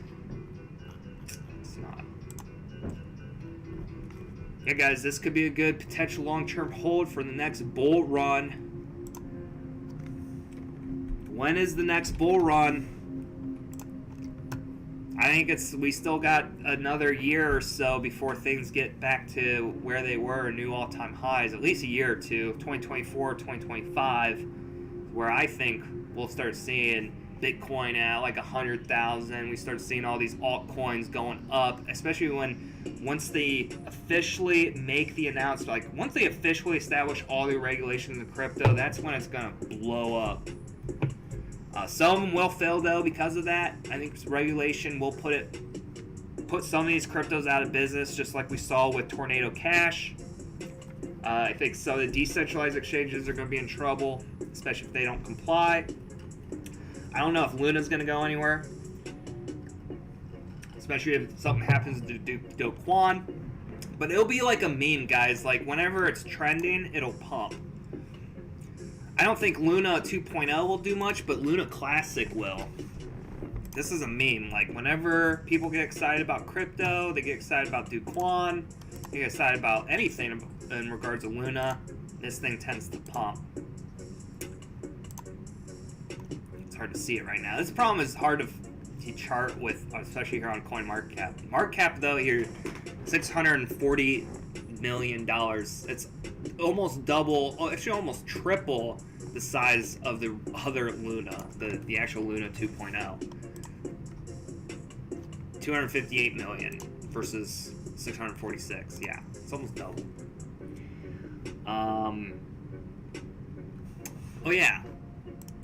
It's not. Yeah, guys, this could be a good potential long-term hold for the next bull run. When is the next bull run? I think we still got another year or so before things get back to where they were, new all-time highs, at least a year or two, 2024, 2025, where I think we'll start seeing Bitcoin at like 100,000. We start seeing all these altcoins going up, especially once they officially make the announcement, like once they officially establish all the regulations in crypto, that's when it's gonna blow up. Some of them will fail though because of that. I think regulation will put some of these cryptos out of business, just like we saw with Tornado Cash. I think some of the decentralized exchanges are going to be in trouble, especially if they don't comply. I don't know if Luna's going to go anywhere, especially if something happens to Do Kwon. But it'll be like a meme, guys. Like, whenever it's trending, it'll pump. I don't think Luna 2.0 will do much, but Luna Classic will. This is a meme. Like, whenever people get excited about crypto, they get excited about Do Kwon, they get excited about anything in regards to Luna, this thing tends to pump. It's hard to see it right now. This problem is hard to chart with, especially here on CoinMarketCap. Market cap, though, here, $640 million. It's almost double, actually almost triple the size of the other Luna, the actual Luna 2.0. 258 million versus 646. Yeah, it's almost double. Oh yeah,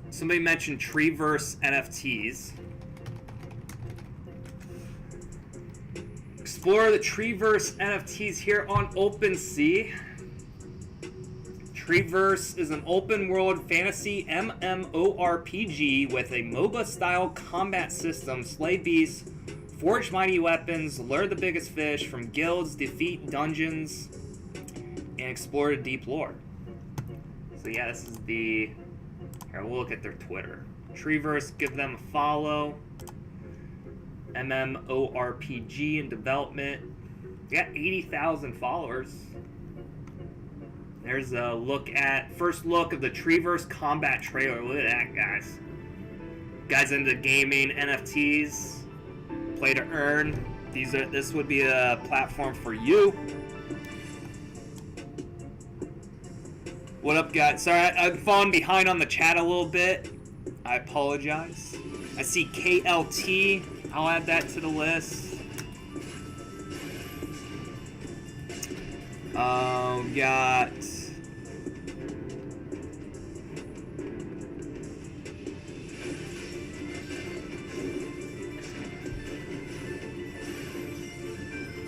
somebody mentioned Treeverse NFTs. Explore the Treeverse NFTs here on OpenSea. Treeverse is an open-world fantasy MMORPG with a MOBA-style combat system. Slay beasts, forge mighty weapons, lure the biggest fish from guilds, defeat dungeons, and explore the deep lore. So yeah, this is the... Here, we'll look at their Twitter. Treeverse, give them a follow. MMORPG in development. They got 80,000 followers. There's a first look of the Treeverse combat trailer. Look at that, guys. Guys into gaming, NFTs, play to earn. This would be a platform for you. What up, guys? Sorry, I've fallen behind on the chat a little bit. I apologize. I see KLT. I'll add that to the list. Got...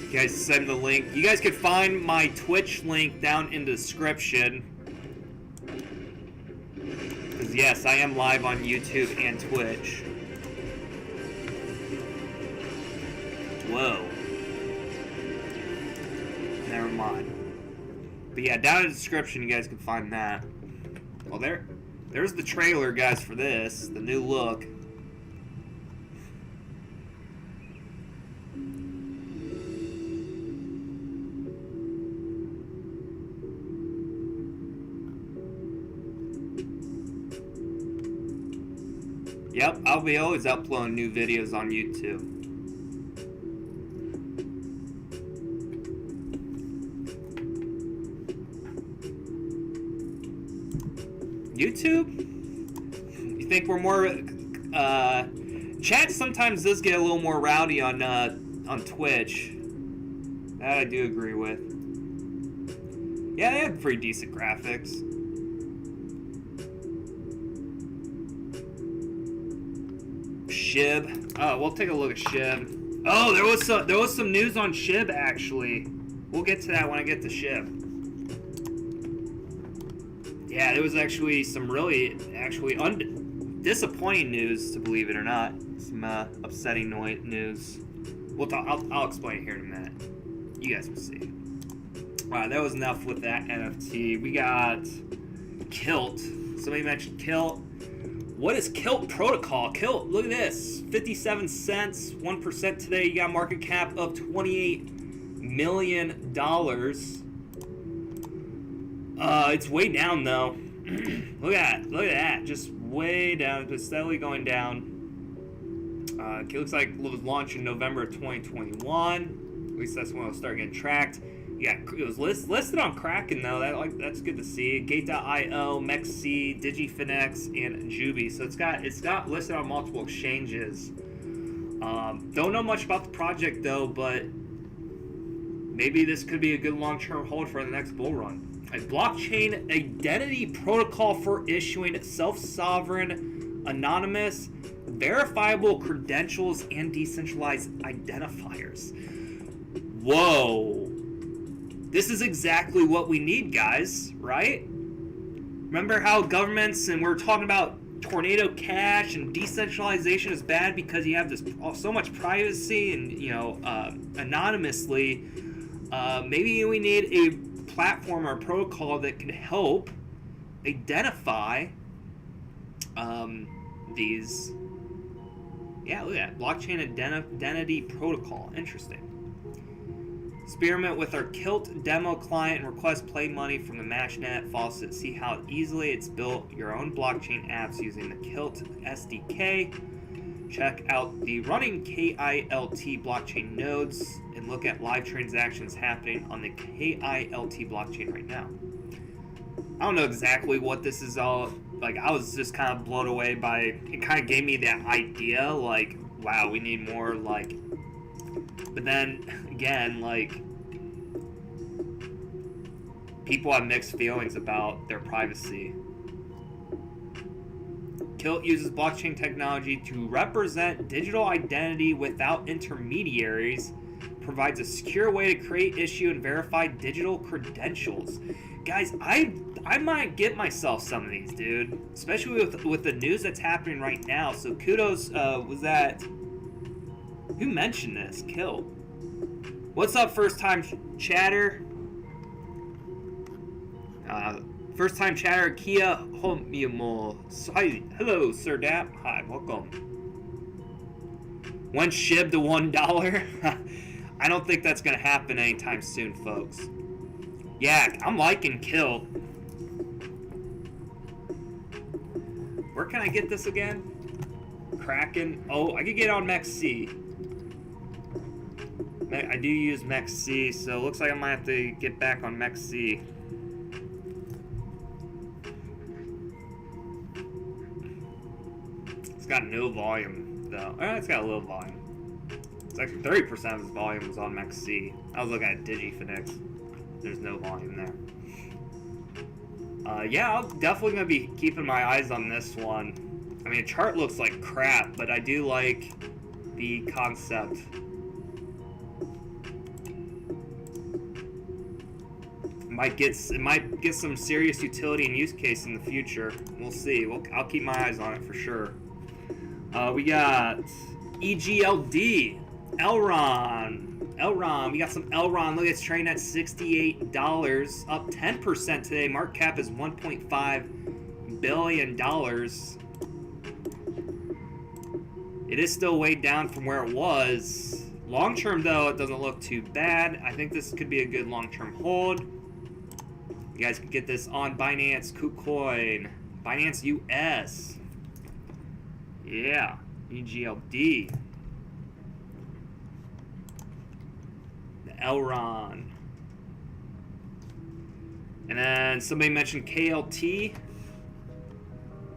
You guys send the link. You guys can find my Twitch link down in the description. Because yes, I am live on YouTube and Twitch. Whoa. Never mind. But yeah, down in the description you guys can find that. Well, there's the trailer, guys, for this. The new look. Yep, I'll be always uploading new videos on YouTube. YouTube? You think we're more... chat sometimes does get a little more rowdy on Twitch. That I do agree with. Yeah, they have pretty decent graphics. Shib. Oh, we'll take a look at Shib. Oh, there was some news on Shib, actually. We'll get to that when I get to Shib. Yeah, there was actually some really, disappointing news, to believe it or not. Some upsetting news. We'll talk. I'll explain it here in a minute. You guys will see. Alright, that was enough with that NFT. We got Kilt. Somebody mentioned Kilt. What is Kilt Protocol? Kilt, look at this. 57 cents, 1% today. You got a market cap of $28 million. It's way down though. Look at that. Just way down, just steadily going down. It looks like it was launched in November of 2021. At least that's when it'll start getting tracked. Yeah, it was listed on Kraken though. That's good to see. Gate.io, MEXC, DigiFinex, and Juby. So it's got listed on multiple exchanges. Don't know much about the project though, but maybe this could be a good long-term hold for the next bull run. A blockchain identity protocol for issuing self-sovereign, anonymous, verifiable credentials and decentralized identifiers. Whoa. This is exactly what we need, guys, right? Remember how governments, and we're talking about Tornado Cash and decentralization is bad because you have this so much privacy and, you know, anonymously. Maybe we need a platform or a protocol that can help identify these. Yeah, look at that. Blockchain identity protocol. Interesting. Experiment with our Kilt demo client and request play money from the Mashnet faucet. See how easily it's built your own blockchain apps using the Kilt SDK. Check out the running KILT blockchain nodes and look at live transactions happening on the KILT blockchain right now. I don't know exactly what this is all like. I was just kind of blown away by it. Kind of gave me that idea, like, wow, we need more, like. But then again, like, people have mixed feelings about their privacy. Kilt uses blockchain technology to represent digital identity without intermediaries, provides a secure way to create, issue, and verify digital credentials. Guys, I might get myself some of these, dude. Especially with the news that's happening right now. So kudos, was that... Who mentioned this? Kilt. What's up, first time chatter? First time chatter, Kia Homyamo. Hi, hello, Sir Dapp. Hi, welcome. One SHIB to $1. I don't think that's gonna happen anytime soon, folks. Yeah, I'm liking Kilt. Where can I get this again? Kraken. Oh, I could get on MEXC. I do use MEXC, so it looks like I might have to get back on MEXC. It's got no volume, though. It's got a little volume. It's actually 30% of its volume is on MEXC. I was looking at DigiFinex. There's no volume there. Yeah, I'm definitely going to be keeping my eyes on this one. I mean, the chart looks like crap, but I do like the concept. It might get some serious utility and use case in the future. We'll see. I'll keep my eyes on it for sure. We got EGLD, Elrond. We got some Elrond. Look, it's trading at $68, up 10% today. Market cap is $1.5 billion. It is still way down from where it was. Long term, though, it doesn't look too bad. I think this could be a good long-term hold. You guys can get this on Binance, KuCoin, Binance US. Yeah, EGLD. The Elrond. And then somebody mentioned KLT.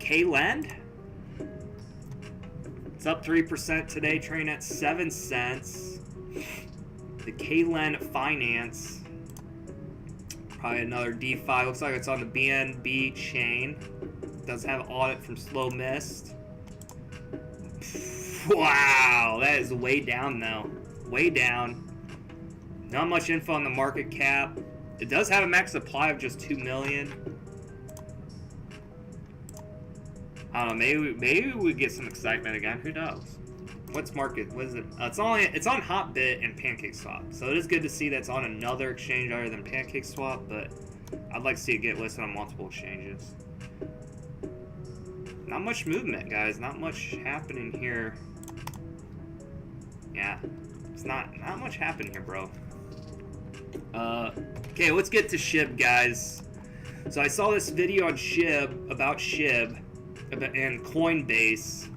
KLend. It's up 3% today, trading at 7 cents. The KLend Finance. Probably another DeFi. Looks like it's on the BNB chain. Does have audit from Slow Mist. Wow, that is way down though. Way down. Not much info on the market cap. It does have a max supply of just 2 million. I don't know. Maybe we get some excitement again. Who knows? What's market? What is it? It's on Hotbit and PancakeSwap. So it is good to see that's on another exchange other than PancakeSwap, but I'd like to see it get listed on multiple exchanges. Not much movement, guys. Not much happening here. Yeah, it's not much happening here, bro. Okay, let's get to SHIB, guys. So I saw this video on SHIB about SHIB and Coinbase.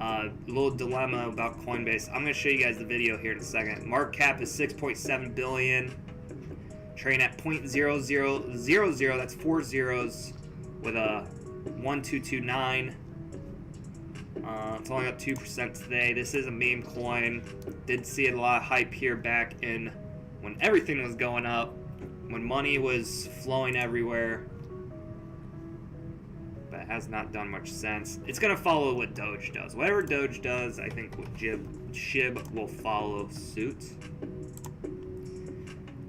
A little dilemma about Coinbase. I'm going to show you guys the video here in a second. Market cap is 6.7 billion. Trading at 0.0000. That's 4 zeros with a 1229. It's only up 2% today. This is a meme coin. Did see a lot of hype here back in when everything was going up, when money was flowing everywhere. But it has not done much sense. It's gonna follow what Doge does. Whatever Doge does, I think what SHIB will follow suit.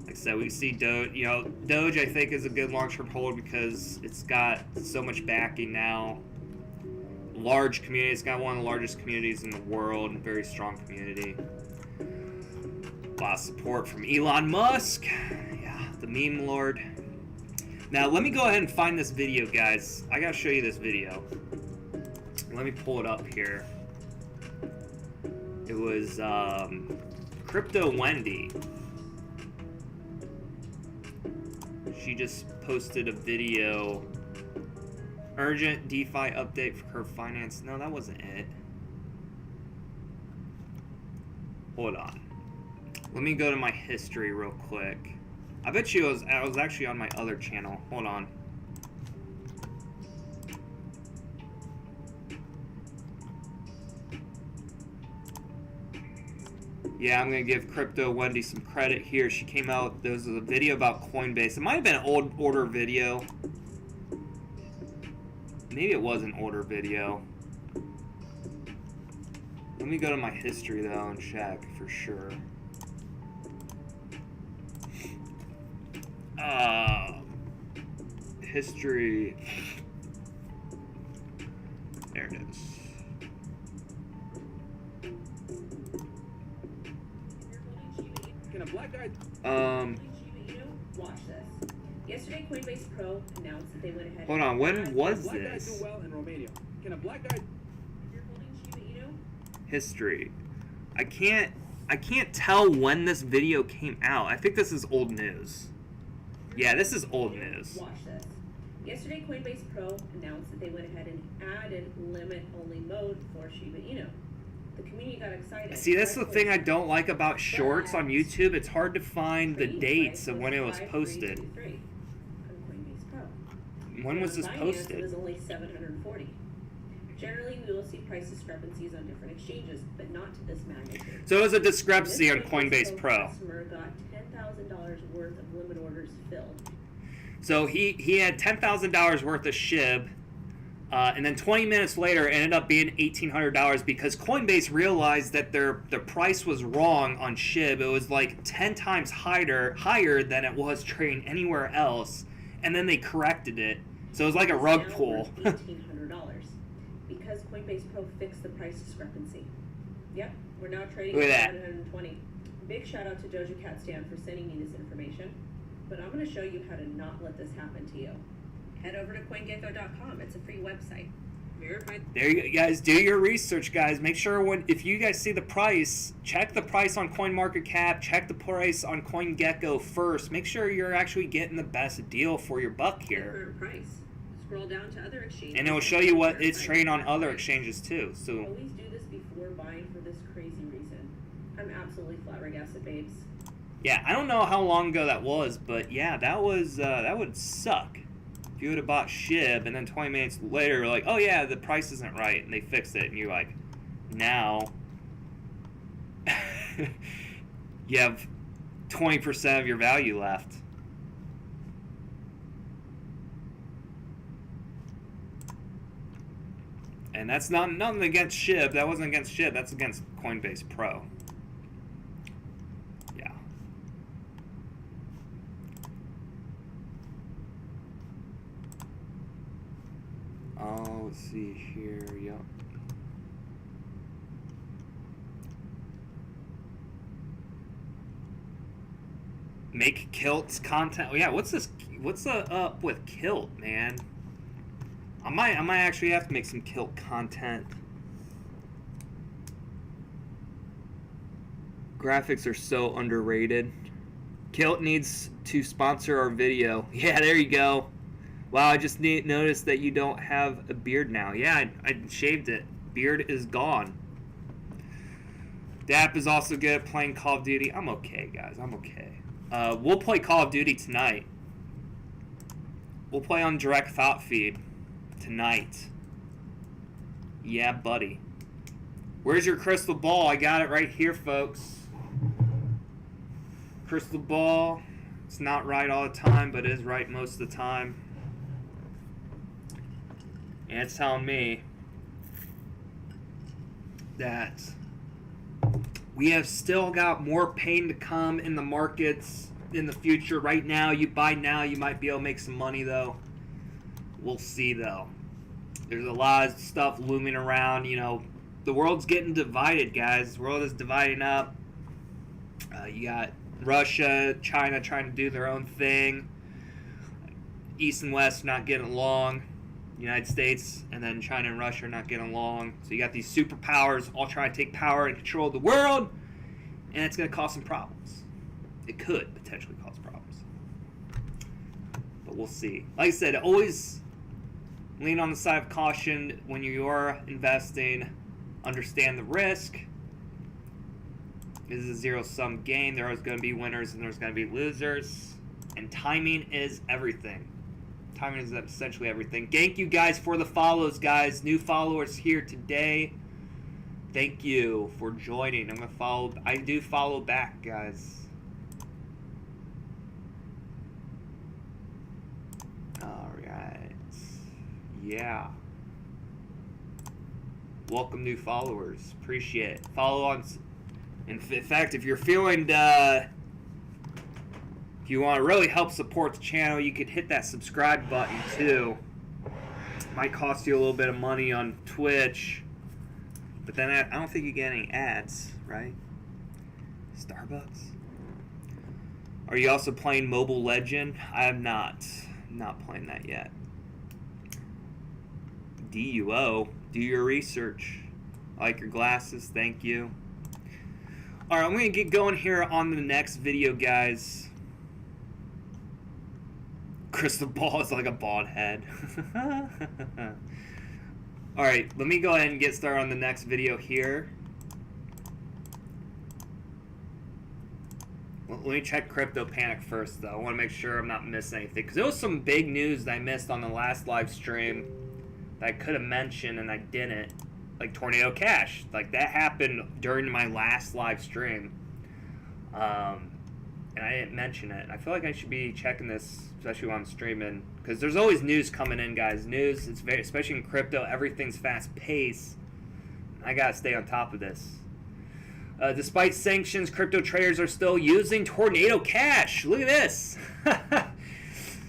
Like I said, we see Doge. You know, Doge I think is a good long-term hold because it's got so much backing now. Large community. It's got one of the largest communities in the world, and very strong community. A lot of support from Elon Musk. Yeah, the meme lord. Now, let me go ahead and find this video, guys. I gotta show you this video. Let me pull it up here. It was Crypto Wendy. She just posted a video. Urgent DeFi update for her finance. No, that wasn't it. Hold on. Let me go to my history real quick. I bet you I was actually on my other channel. Hold on. Yeah, I'm gonna give Crypto Wendy some credit here. She came out. There was a video about Coinbase. It might have been an older video. Maybe it was an older video. Let me go to my history though and check for sure. History. There it is.
Can a black guy?
Watch this. Yesterday, Coinbase Pro announced that they went ahead.
Hold on. When was
Black
this?
guys do well in Romania. Can a black guy?
You're holding Shiba Inu?
History. I can't tell when this video came out. I think this is old news. Yeah, this is old news.
Watch this. Yesterday, Coinbase Pro announced that they went ahead and added limit-only mode for Shiba Inu. The community got excited.
See, that's the thing I don't like about shorts on YouTube. It's hard to find the dates of when it was posted. When was this posted?
It was only 740. Generally, we will see price discrepancies on different exchanges, but not to this magnitude.
So it was a discrepancy on Coinbase Pro.
Customer got $10,000 worth of limit orders filled.
So he had $10,000 worth of SHIB, and then 20 minutes later it ended up being $1,800 because Coinbase realized that their price was wrong on SHIB. It was like 10 times higher than it was trading anywhere else, and then they corrected it. So it was like a rug pull.
$1,800 because Coinbase Pro fixed the price discrepancy. Yep, we're now trading
Look
at
at that.
720. Big shout out to Doja Cat Stan for sending me this information. But I'm going to show you how to not let this happen to you. Head over to CoinGecko.com. It's a free website. Verified.
There you go, guys. Do your research, guys. Make sure if you guys see the price, check the price on CoinMarketCap. Check the price on CoinGecko first. Make sure you're actually getting the best deal for your buck here.
Current price. Scroll down to other exchanges.
And it will show you what it's trading on other exchanges too. So
Always do this before buying for this crazy reason. I'm absolutely flabbergasted, babes.
yeah, I don't know how long ago that was, but yeah, that would suck. If you would have bought SHIB and then 20 minutes later, like, oh yeah, the price isn't right, and they fixed it, and you're like, now you have 20% of your value left. And that's nothing against SHIB. That wasn't against SHIB. That's against Coinbase Pro. Yeah. Oh, let's see here. Yep. Make Kilt's content. Oh, yeah, what's this? What's up with Kilt, man? I might actually have to make some Kilt content. Graphics are so underrated. Kilt needs to sponsor our video. Yeah, there you go. Wow, I just noticed that you don't have a beard now. Yeah, I shaved it. Beard is gone. Dapp is also good at playing Call of Duty. I'm okay, guys. I'm okay. We'll play Call of Duty tonight. We'll play on Direct Thought Feed tonight. Yeah, buddy. Where's your crystal ball? I got it right here, folks. Crystal ball. It's not right all the time, but it is right most of the time. And it's telling me that we have still got more pain to come in the markets in the future. Right now, you buy now, you might be able to make some money, though. We'll see, though. There's a lot of stuff looming around. You know, the world's getting divided, guys. The world is dividing up. You got Russia, China trying to do their own thing. East and West not getting along. United States and then China and Russia are not getting along. So you got these superpowers all trying to take power and control the world, and it's going to cause some problems. It could potentially cause problems. But we'll see. Like I said, always lean on the side of caution when you are investing. Understand the risk. This is a zero-sum game. There is going to be winners and there's going to be losers. And timing is everything. Timing is essentially everything. Thank you guys for the follows, guys. New followers here today. Thank you for joining. I'm going to follow. I do follow back, guys. Alright. Yeah. Welcome new followers. Appreciate it. Follow on. In fact, if you're feeling if you want to really help support the channel, you could hit that subscribe button too. Might cost you a little bit of money on Twitch, but then I don't think you get any ads, right? Starbucks. Are you also playing Mobile Legend? I am not. I'm not playing that yet. DUO. Do your research. I like your glasses. Thank you. Alright, I'm going to get going here on the next video, guys. Crystal ball is like a bald head. Alright, let me go ahead and get started on the next video here. Well, let me check Crypto Panic first, though. I want to make sure I'm not missing anything. Because there was some big news that I missed on the last live stream that I could have mentioned and I didn't. Like Tornado Cash. Like, that happened during my last live stream. And I didn't mention it. I feel like I should be checking this, especially when I'm streaming, because there's always news coming in, guys. News, it's very, especially in crypto, everything's fast paced. I gotta stay on top of this. Despite sanctions, crypto traders are still using Tornado Cash. Look at this.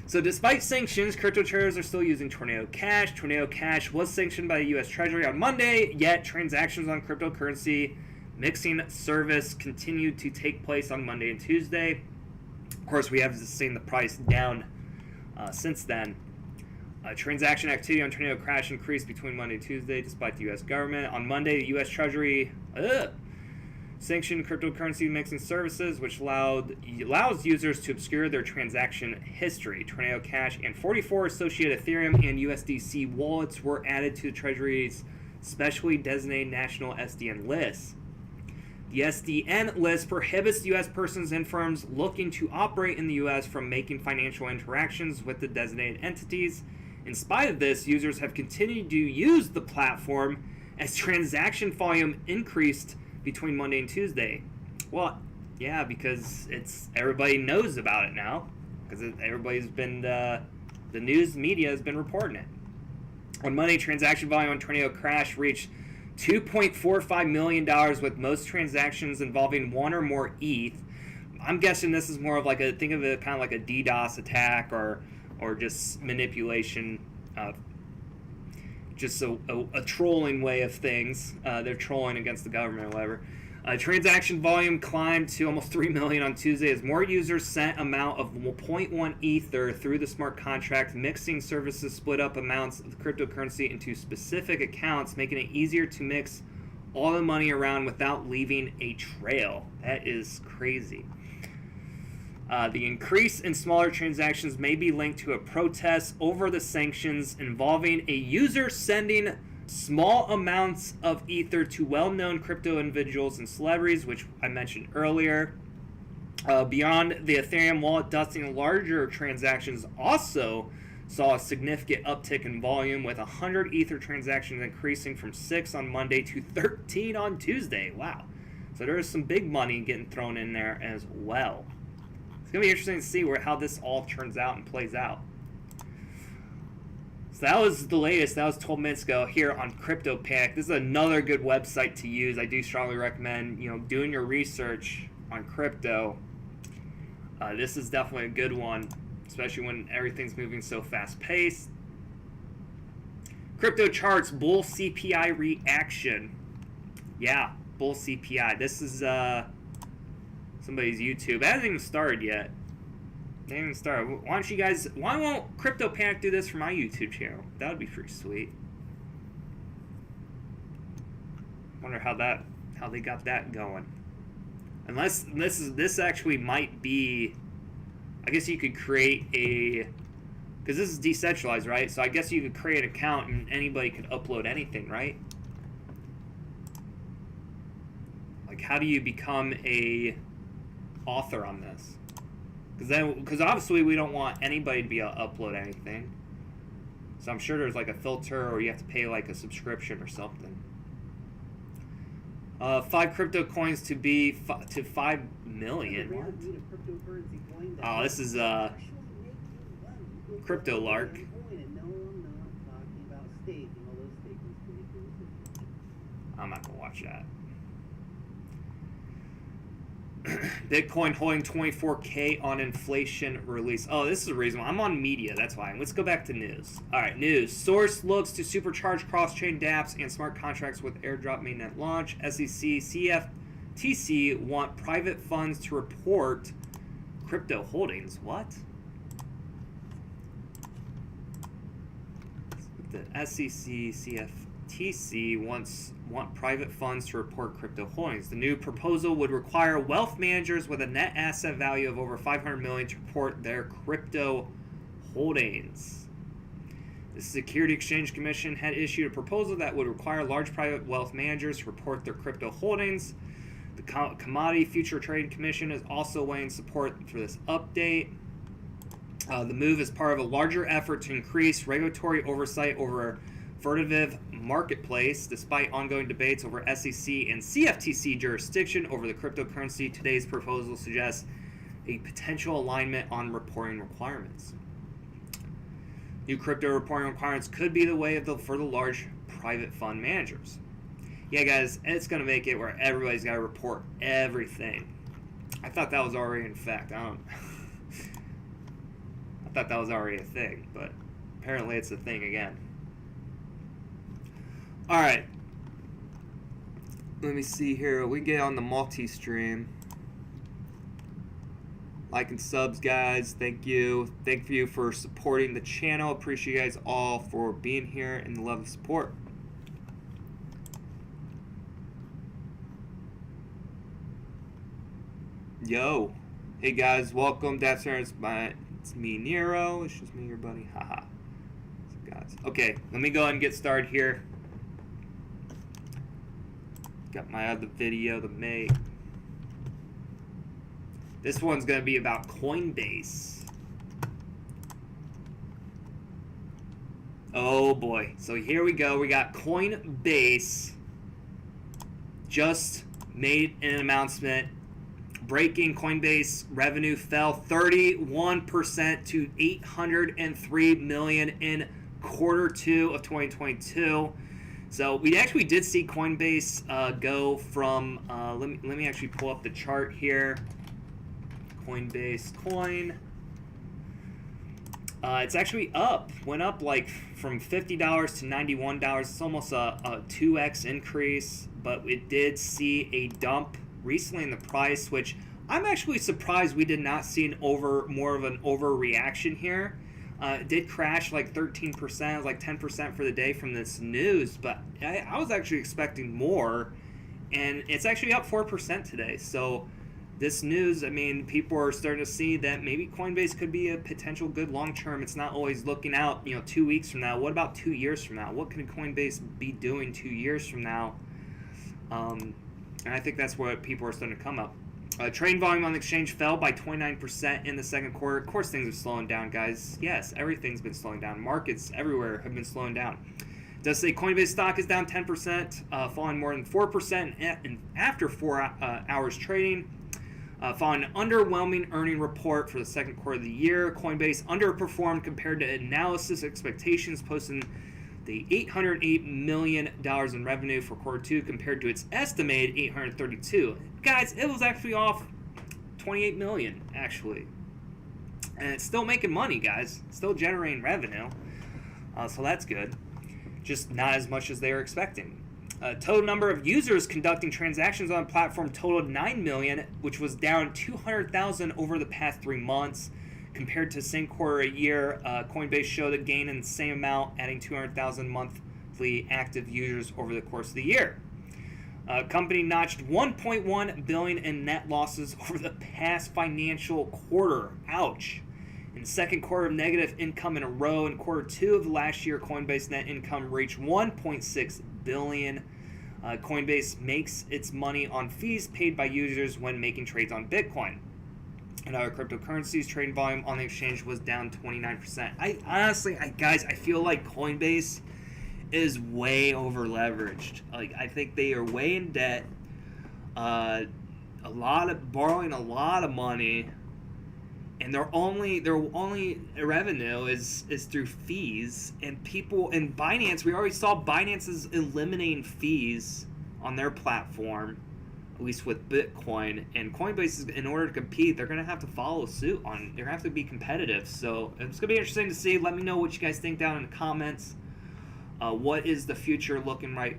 So despite sanctions, crypto traders are still using Tornado Cash. Tornado Cash was sanctioned by the U.S. Treasury on Monday, yet transactions on cryptocurrency mixing service continued to take place on Monday and Tuesday. Of course, we have seen the price down since then. Transaction activity on Tornado Cash increased between Monday and Tuesday despite the U.S. government. On Monday, the U.S. Treasury sanctioned cryptocurrency mixing services, which allows users to obscure their transaction history. Tornado Cash and 44 associated Ethereum and USDC wallets were added to the Treasury's specially designated national SDN list. The SDN list prohibits U.S. persons and firms looking to operate in the U.S. from making financial interactions with the designated entities. In spite of this, users have continued to use the platform as transaction volume increased between Monday and Tuesday. Well, yeah, because everybody knows about it now, because everybody's been the news media has been reporting it. On Monday, transaction volume on Tornado Cash reached $2.45 million, with most transactions involving one or more ETH. I'm guessing this is more of like think of it kind of like a DDoS attack or just manipulation, just a trolling way of things. They're trolling against the government or whatever. Transaction volume climbed to almost 3 million on Tuesday as more users sent amount of 0.1 Ether through the smart contract. Mixing services split up amounts of cryptocurrency into specific accounts, making it easier to mix all the money around without leaving a trail. That is crazy. The increase in smaller transactions may be linked to a protest over the sanctions involving a user sending small amounts of Ether to well-known crypto individuals and celebrities, which I mentioned earlier. Beyond the Ethereum wallet, dusting larger transactions also saw a significant uptick in volume, with 100 Ether transactions increasing from 6 on Monday to 13 on Tuesday. Wow. So there's some big money getting thrown in there as well. It's going to be interesting to see how this all turns out and plays out. So that was the latest. That was 12 minutes ago here on CryptoPanic. This is another good website to use. I do strongly recommend, doing your research on crypto. This is definitely a good one, especially when everything's moving so fast-paced. Crypto charts, bull CPI reaction. Yeah, bull CPI. This is somebody's YouTube. It hasn't even started yet. It hasn't even started. Why won't CryptoPanic do this for my YouTube channel? That would be pretty sweet. Wonder how they got that going. Unless this actually might be, I guess you could create because this is decentralized, right? So I guess you could create an account and anybody could upload anything, right? Like, how do you become a author on this? Because obviously we don't want anybody to be able to upload anything. So I'm sure there's like a filter, or you have to pay like a subscription or something. 5 crypto coins to 5 million. What? Oh, this is Crypto Lark. I'm not gonna watch that. Bitcoin holding 24K on inflation release. Oh, this is the reason why. I'm on media, that's why. Let's go back to news. Alright, news. Source looks to supercharge cross-chain dApps and smart contracts with airdrop mainnet launch. SEC, CFTC want private funds to report crypto holdings. What? The SEC, CFTC want private funds to report crypto holdings. The new proposal would require wealth managers with a net asset value of over $500 million to report their crypto holdings. The Security Exchange Commission had issued a proposal that would require large private wealth managers to report their crypto holdings. The Commodity Future Trading Commission is also weighing support for this update. The move is part of a larger effort to increase regulatory oversight over Vertiv marketplace, despite ongoing debates over SEC and CFTC jurisdiction over the cryptocurrency. Today's proposal suggests a potential alignment on reporting requirements. New crypto reporting requirements could be the way for the large private fund managers. Yeah, guys, it's going to make it where everybody's got to report everything. I thought that was already in fact. I thought that was already a thing, but apparently it's a thing again. Alright, let me see here. We get on the multi-stream. Like and subs, guys. Thank you. Thank you for supporting the channel. Appreciate you guys all for being here and the love and support. Yo. Hey guys, welcome. That's it's me, Nero. It's just me, your buddy. Haha. So guys. Okay, let me go ahead and get started here. Got my other video to make. This one's going to be about Coinbase. Oh boy. So here we go. We got Coinbase just made an announcement. Breaking Coinbase revenue fell 31% to $803 million in Q2 of 2022. So we actually did see Coinbase go from, let me actually pull up the chart here. Coinbase coin. It's actually up, went up like from $50 to $91. It's almost a 2x increase, but it did see a dump recently in the price, which I'm actually surprised we did not see more of an overreaction here. It did crash like 13%, like 10% for the day from this news, but I was actually expecting more, and it's actually up 4% today. So this news, I mean, people are starting to see that maybe Coinbase could be a potential good long-term. It's not always looking out, 2 weeks from now. What about 2 years from now? What can Coinbase be doing 2 years from now? And I think that's what people are starting to come up Trading volume on the exchange fell by 29% in the second quarter. Of course, things are slowing down, guys. Yes, everything's been slowing down. Markets everywhere have been slowing down. It does say Coinbase stock is down 10%, falling more than 4% after 4 hours trading. Following an underwhelming earning report for the second quarter of the year, Coinbase underperformed compared to analysis expectations, posting the $808 million in revenue for quarter 2 compared to its estimated $832. Guys, it was actually off $28 million, actually. And it's still making money, guys. It's still generating revenue. So that's good. Just not as much as they were expecting. Total number of users conducting transactions on the platform totaled 9 million, which was down 200,000 over the past 3 months. Compared to the same quarter a year, Coinbase showed a gain in the same amount, adding 200,000 monthly active users over the course of the year. Company notched 1.1 billion in net losses over the past financial quarter. Ouch. In the second quarter of negative income in a row, in quarter 2 of last year, Coinbase net income reached 1.6 billion. Coinbase makes its money on fees paid by users when making trades on Bitcoin. And other cryptocurrencies, trading volume on the exchange was down 29%. I honestly, guys, I feel like Coinbase is way over leveraged. Like, I think they are way in debt. Borrowing a lot of money, and their only revenue is through fees. And people in Binance, we already saw Binance is eliminating fees on their platform, at least with Bitcoin. And Coinbase, in order to compete, they're going to have to follow suit on. They're going to have to be competitive. So it's going to be interesting to see. Let me know what you guys think down in the comments. What is the future looking like?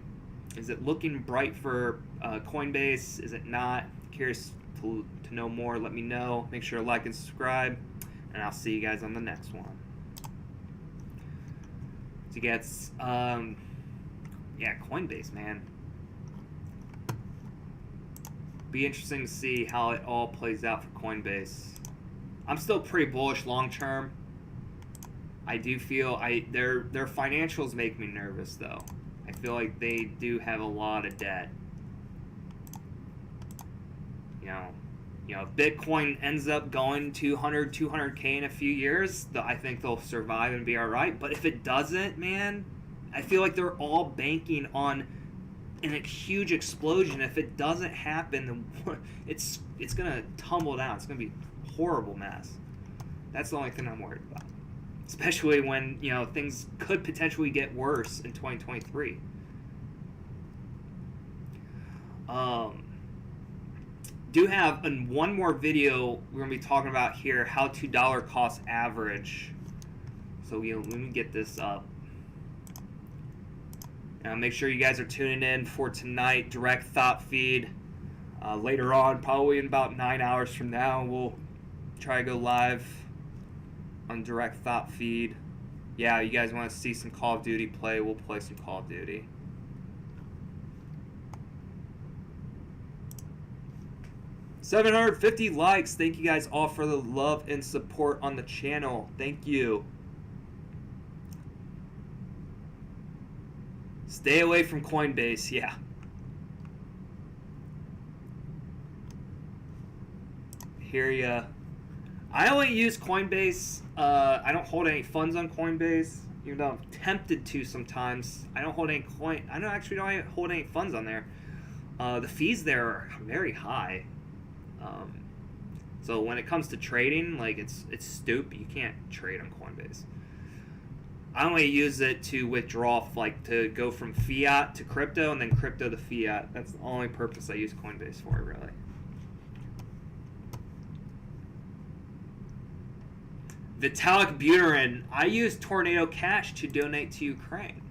Is it looking bright for Coinbase? Is it not? Curious to know more. Let me know. Make sure to like and subscribe. And I'll see you guys on the next one. So you guys, Coinbase, man. Be interesting to see how it all plays out for Coinbase. I'm still pretty bullish long term. I do feel their financials make me nervous though. I feel like they do have a lot of debt. You know, if Bitcoin ends up going 200K in a few years, I think they'll survive and be all right. But if it doesn't, man, I feel like they're all banking on a huge explosion. If it doesn't happen, then it's gonna tumble down. It's gonna be a horrible mess. That's the only thing I'm worried about. Especially when, things could potentially get worse in 2023. Do have one more video we're gonna be talking about here, how to dollar cost average. So let me get this up. Make sure you guys are tuning in for tonight, direct thought feed. Later on, probably in about 9 hours from now, we'll try to go live on direct thought feed. Yeah, you guys want to see some Call of Duty play, we'll play some Call of Duty. $750 likes. Thank you guys all for the love and support on the channel. Thank you. Stay away from Coinbase, yeah. Hear ya. I only use Coinbase. I don't hold any funds on Coinbase, even though I'm tempted to sometimes. I don't hold any don't hold any funds on there. The fees there are very high. So when it comes to trading, like it's stupid. You can't trade on Coinbase. I only use it to withdraw, like to go from fiat to crypto and then crypto to fiat. That's the only purpose I use Coinbase for, really. Vitalik Buterin. I use Tornado Cash to donate to Ukraine.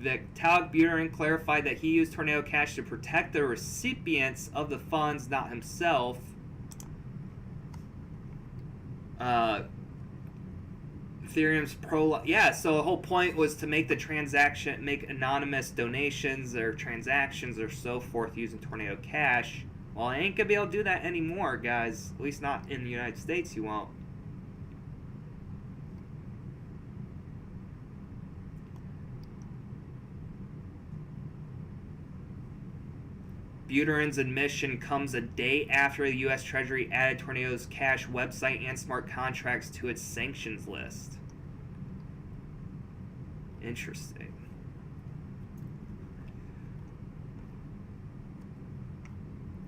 Vitalik Buterin clarified that he used Tornado Cash to protect the recipients of the funds, not himself. Ethereum's so the whole point was to make make anonymous donations or transactions or so forth using Tornado Cash. Well, I ain't gonna be able to do that anymore, guys. At least not in the United States, you won't. Buterin's admission comes a day after the U.S. Treasury added Tornado's Cash website and smart contracts to its sanctions list. Interesting.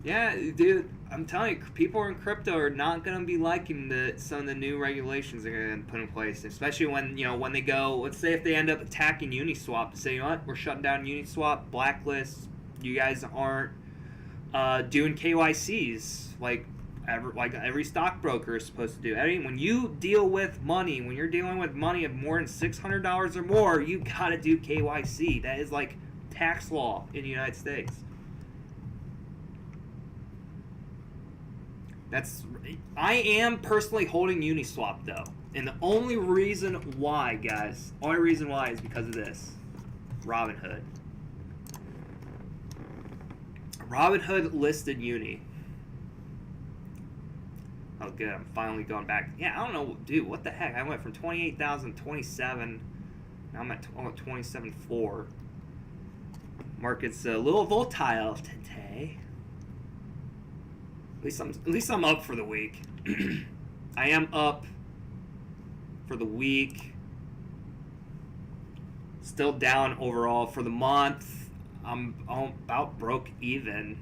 Yeah, dude, I'm telling you, people in crypto are not going to be liking some of the new regulations they're going to put in place, especially when, when they go, let's say if they end up attacking Uniswap, say, you know what, we're shutting down Uniswap, blacklist, you guys aren't doing KYCs like every stockbroker is supposed to do. When you deal with money, when you're dealing with money of more than $600 or more, you got to do KYC. That is like tax law in the United States. I am personally holding Uniswap though, and the only reason why, guys, is because of this. Robinhood. Robinhood listed Uni. Oh good, I'm finally going back. Yeah, I don't know, dude, what the heck? I went from 28,000 to 27. Now I'm at 27.4. Market's a little volatile today. At least I'm up for the week. I am up for the week. Still down overall for the month. I'm about broke even.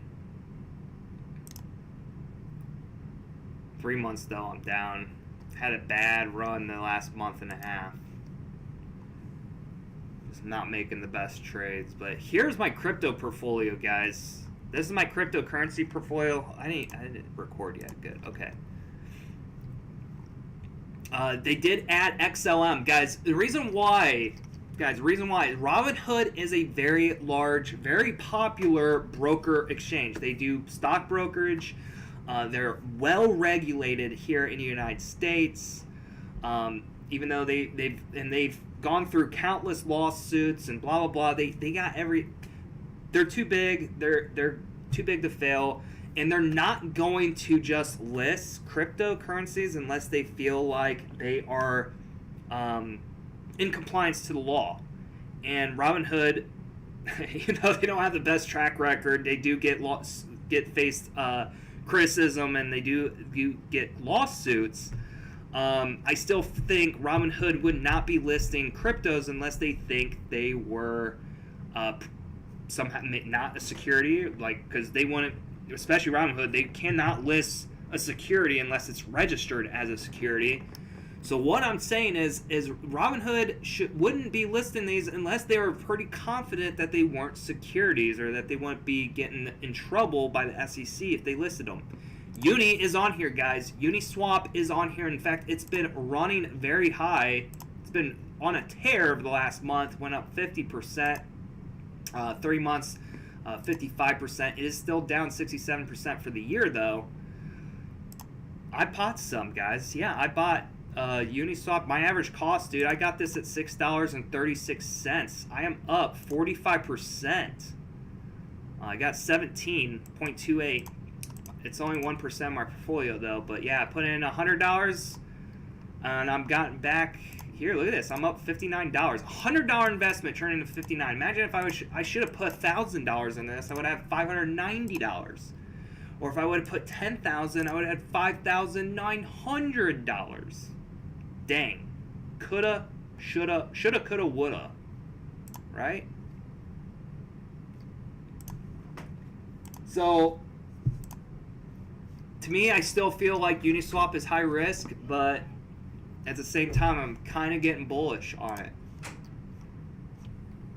3 months though, I'm down. Had a bad run the last month and a half. Just not making the best trades. But here's my crypto portfolio, guys. This is my cryptocurrency portfolio. I didn't record yet. Good. Okay. They did add XLM, guys. The reason why is Robinhood is a very large, very popular broker exchange. They do stock brokerage. They're well regulated here in the United States. Even though they've gone through countless lawsuits and blah blah blah. They got They're too big. They're too big to fail, and they're not going to just list cryptocurrencies unless they feel like they are in compliance to the law. And Robinhood, they don't have the best track record. They do get faced criticism, and they do get lawsuits. I still think Robinhood would not be listing cryptos unless they think they were somehow not a security, because they want to, especially Robinhood, they cannot list a security unless it's registered as a security. So what I'm saying is Robinhood wouldn't be listing these unless they were pretty confident that they weren't securities, or that they wouldn't be getting in trouble by the SEC if they listed them. Uni is on here, guys. Uniswap is on here. In fact, it's been running very high. It's been on a tear over the last month. Went up 50%. 3 months, 55%. It is still down 67% for the year, though. I bought some, guys. Yeah, I bought Uniswap. My average cost, dude, I got this at $6.36. I am up 45%. I got 17.28. It's only 1% of my portfolio, though. But yeah, I put in $100, and I'm gotten back. Here, look at this. I'm up $59. $100 investment turned into $59. Imagine if I should have put $1,000 in this. I would have $590. Or if I would have put $10,000, I would have had $5,900. Dang. Coulda, shoulda, coulda, woulda. Right? So, to me, I still feel like Uniswap is high risk, but at the same time, I'm kind of getting bullish on it.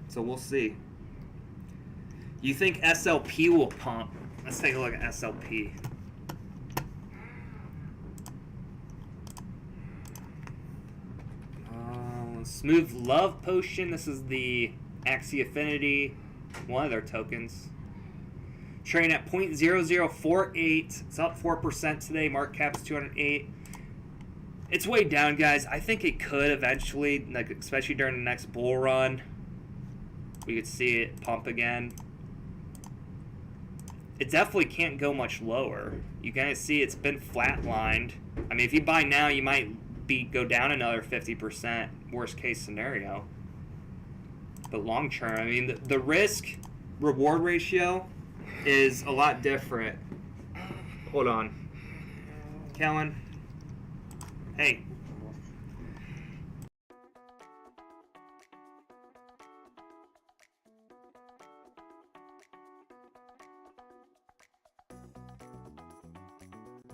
So we'll see. You think SLP will pump? Let's take a look at SLP. Smooth Love Potion. This is the Axie Affinity, one of their tokens. Trading at 0.0048. It's up 4% today. Market cap is 208. It's way down, guys. I think it could eventually, especially during the next bull run, we could see it pump again. It definitely can't go much lower. You guys see it's been flatlined. I mean, if you buy now, you might go down another 50%, worst case scenario. But long term, I mean, the risk reward ratio is a lot different. Hold on. Kellen. Hey.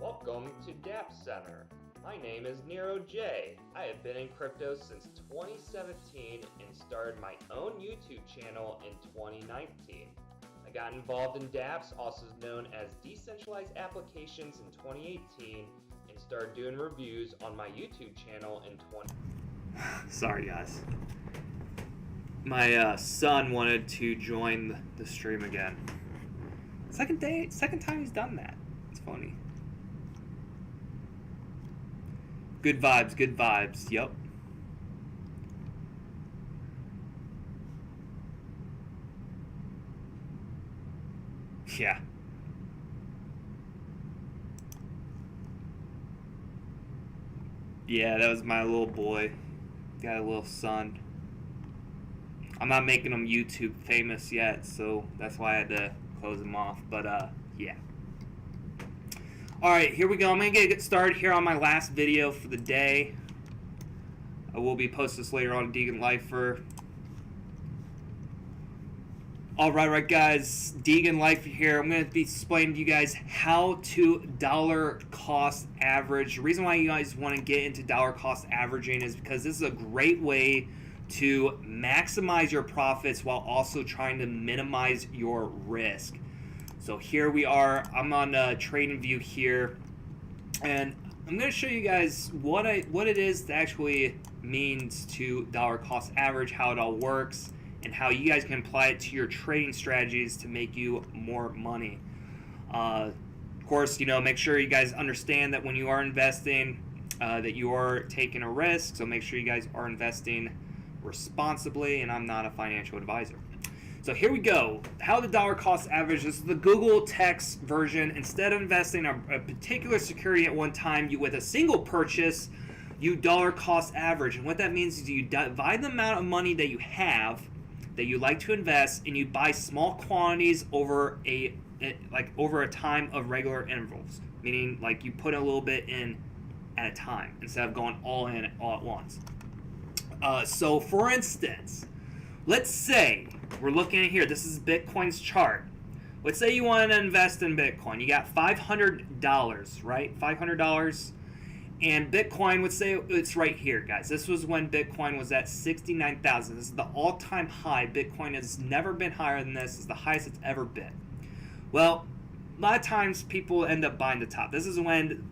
Welcome to Dapp Center. My name is Nero J. I have been in crypto since 2017 and started my own YouTube channel in 2019. I got involved in dApps, also known as decentralized applications, in 2018 and started doing reviews on my YouTube channel in 20.
Sorry guys. My son wanted to join the stream again. Second time he's done that. It's funny. Good vibes, good vibes. Yep. Yeah. Yeah, that was my little boy. Got a little son. I'm not making him YouTube famous yet, so that's why I had to close him off. But, yeah. Alright, here we go. I'm going to get started here on my last video for the day. I will be posting this later on Deegan Lifer. Alright, guys. Deegan Lifer here. I'm going to be explaining to you guys how to dollar cost average. The reason why you guys want to get into dollar cost averaging is because this is a great way to maximize your profits while also trying to minimize your risk. So here we are. I'm on TradingView here, and I'm going to show you guys what it is that actually means to dollar cost average, how it all works, and how you guys can apply it to your trading strategies to make you more money. Of course, make sure you guys understand that when you are investing, that you are taking a risk. So make sure you guys are investing responsibly, and I'm not a financial advisor. So here we go. How the dollar cost average. This is the Google text version. Instead of investing a particular security at one time, with a single purchase, you dollar cost average. And what that means is you divide the amount of money that you have that you like to invest, and you buy small quantities over a time of regular intervals. Meaning, like, you put a little bit in at a time instead of going all in all at once. So for instance, let's say we're looking at here. This is Bitcoin's chart. Let's say you want to invest in Bitcoin. You got $500, right? $500. And Bitcoin, let's say it's right here, guys. This was when Bitcoin was at 69,000. This is the all-time high. Bitcoin has never been higher than this. It's the highest it's ever been. Well, a lot of times people end up buying the top. This is when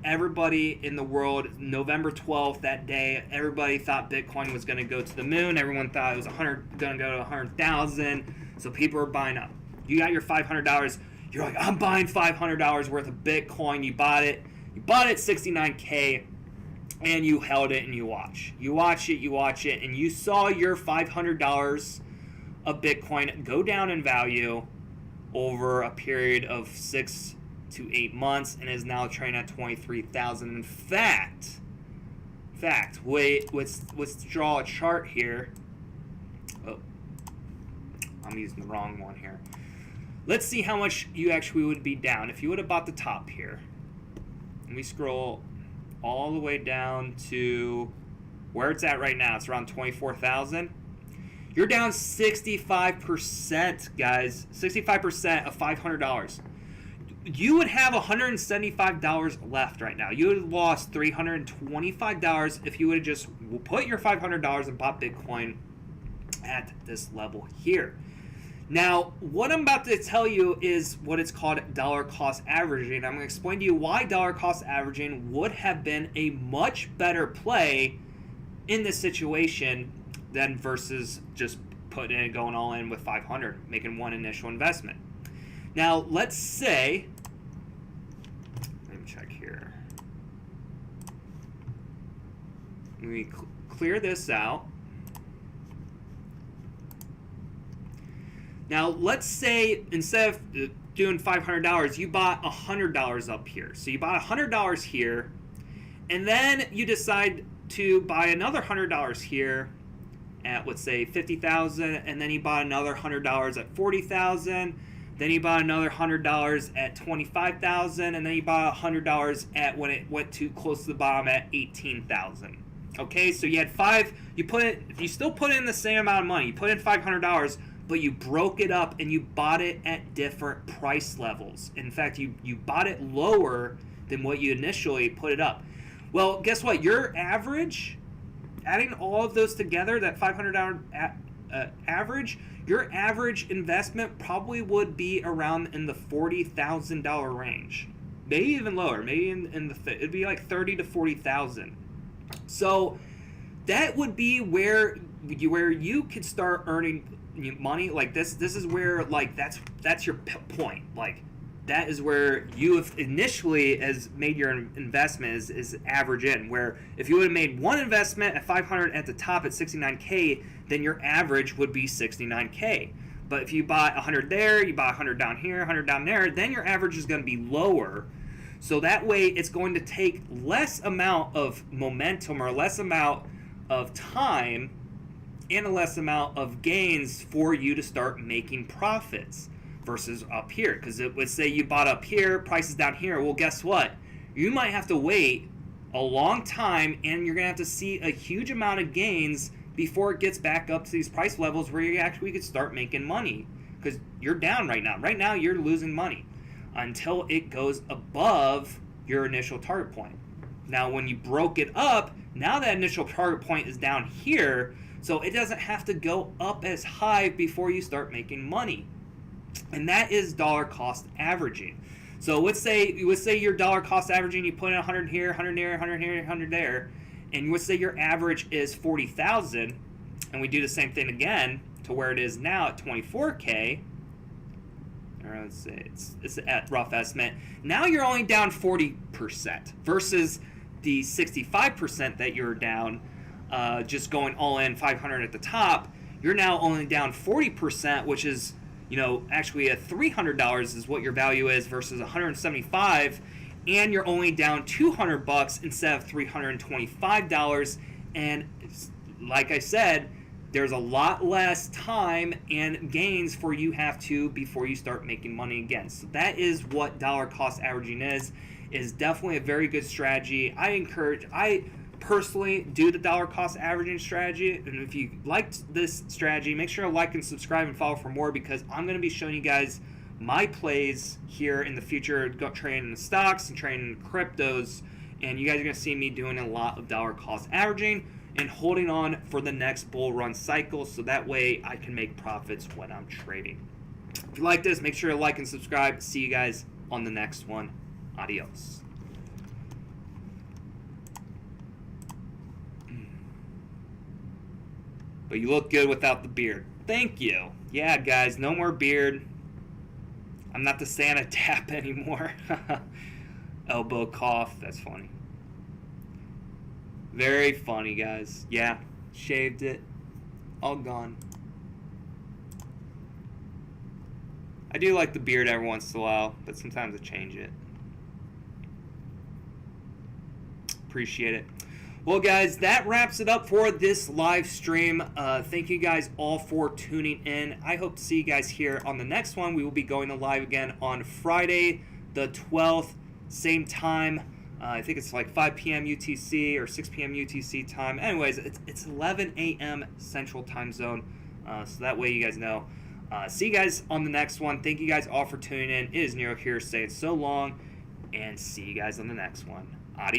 everybody in the world, November 12th, that day, everybody thought Bitcoin was going to go to the moon. Everyone thought it was going to go to 100,000. So people are buying up. You got your $500. You're like, I'm buying $500 worth of Bitcoin. You bought it. You bought it at 69K, and you held it and you watch. You watch it, and you saw your $500 of Bitcoin go down in value over a period of 6 to 8 months, and is now trading at 23,000. In fact, let's draw a chart here. Oh, I'm using the wrong one here. Let's see how much you actually would be down if you would have bought the top here. And we scroll all the way down to where it's at right now. It's around 24,000. You're down 65%, guys. 65% of $500. You would have $175 left right now. You would have lost $325 if you would have just put your $500 and bought Bitcoin at this level here. Now, what I'm about to tell you is what it's called dollar cost averaging. I'm going to explain to you why dollar cost averaging would have been a much better play in this situation than versus just going all in with 500, making one initial investment. Now, let's say, let me check here. Let me clear this out. Now, let's say instead of doing $500, you bought $100 up here. So you bought $100 here, and then you decide to buy another $100 here at, let's say, 50,000, and then you bought another $100 at 40,000. Then you bought another $100 at $25,000, and then you bought $100 at when it went too close to the bottom at $18,000. Okay, so you had you still put in the same amount of money. You put in $500, but you broke it up and you bought it at different price levels. In fact, you bought it lower than what you initially put it up. Well, guess what? Your average, adding all of those together, that $500 average, your average investment probably would be around in the $40,000 range, maybe even lower. Maybe it'd be like $30,000 to $40,000. So that would be where you could start earning money. Like this is where, like, that's your point. Like, that is where you have initially has made your investment is average in. Where if you would have made one investment at 500 at the top at 69K, then your average would be 69K. But if you bought 100 there, you bought 100 down here, 100 down there, then your average is going to be lower. So that way it's going to take less amount of momentum or less amount of time and a less amount of gains for you to start making profits versus up here. Because it would say you bought up here, prices down here. Well, guess what? You might have to wait a long time, and you're going to have to see a huge amount of gains before it gets back up to these price levels where you actually could start making money. Because you're down right now. Right now, you're losing money until it goes above your initial target point. Now, when you broke it up, now that initial target point is down here, so it doesn't have to go up as high before you start making money. And that is dollar cost averaging. So let's say your dollar cost averaging, you put in 100 here, 100 here, 100 here, 100 there, and let's say your average is 40,000, and we do the same thing again to where it is now at 24K. Or let's say it's a rough estimate. Now you're only down 40% versus the 65% that you're down, just going all in 500 at the top. You're now only down 40%, which is, actually at $300 is what your value is versus $175, and you're only down $200 instead of $325. And like I said, there's a lot less time and gains for you have to before you start making money again. So that is what dollar cost averaging is definitely a very good strategy. I personally do the dollar cost averaging strategy, and if you liked this strategy, make sure to like and subscribe and follow for more, because I'm going to be showing you guys my plays here in the future, trading the stocks and trading cryptos, and you guys are going to see me doing a lot of dollar cost averaging and holding on for the next bull run cycle, so that way I can make profits when I'm trading. If you like this, make sure to like and subscribe. See you guys on the next one. Adios. But you look good without the beard. Thank you. Yeah, guys, no more beard. I'm not the Santa Dapp anymore. Elbow cough. That's funny. Very funny, guys. Yeah, shaved it. All gone. I do like the beard every once in a while, but sometimes I change it. Appreciate it. Well, guys, that wraps it up for this live stream. Thank you guys all for tuning in. I hope to see you guys here on the next one. We will be going live again on Friday the 12th, same time. I think it's like 5 p.m. UTC or 6 p.m. UTC time. Anyways, it's 11 a.m. Central Time Zone, so that way you guys know. See you guys on the next one. Thank you guys all for tuning in. It is Nero here saying so long, and see you guys on the next one. Adios.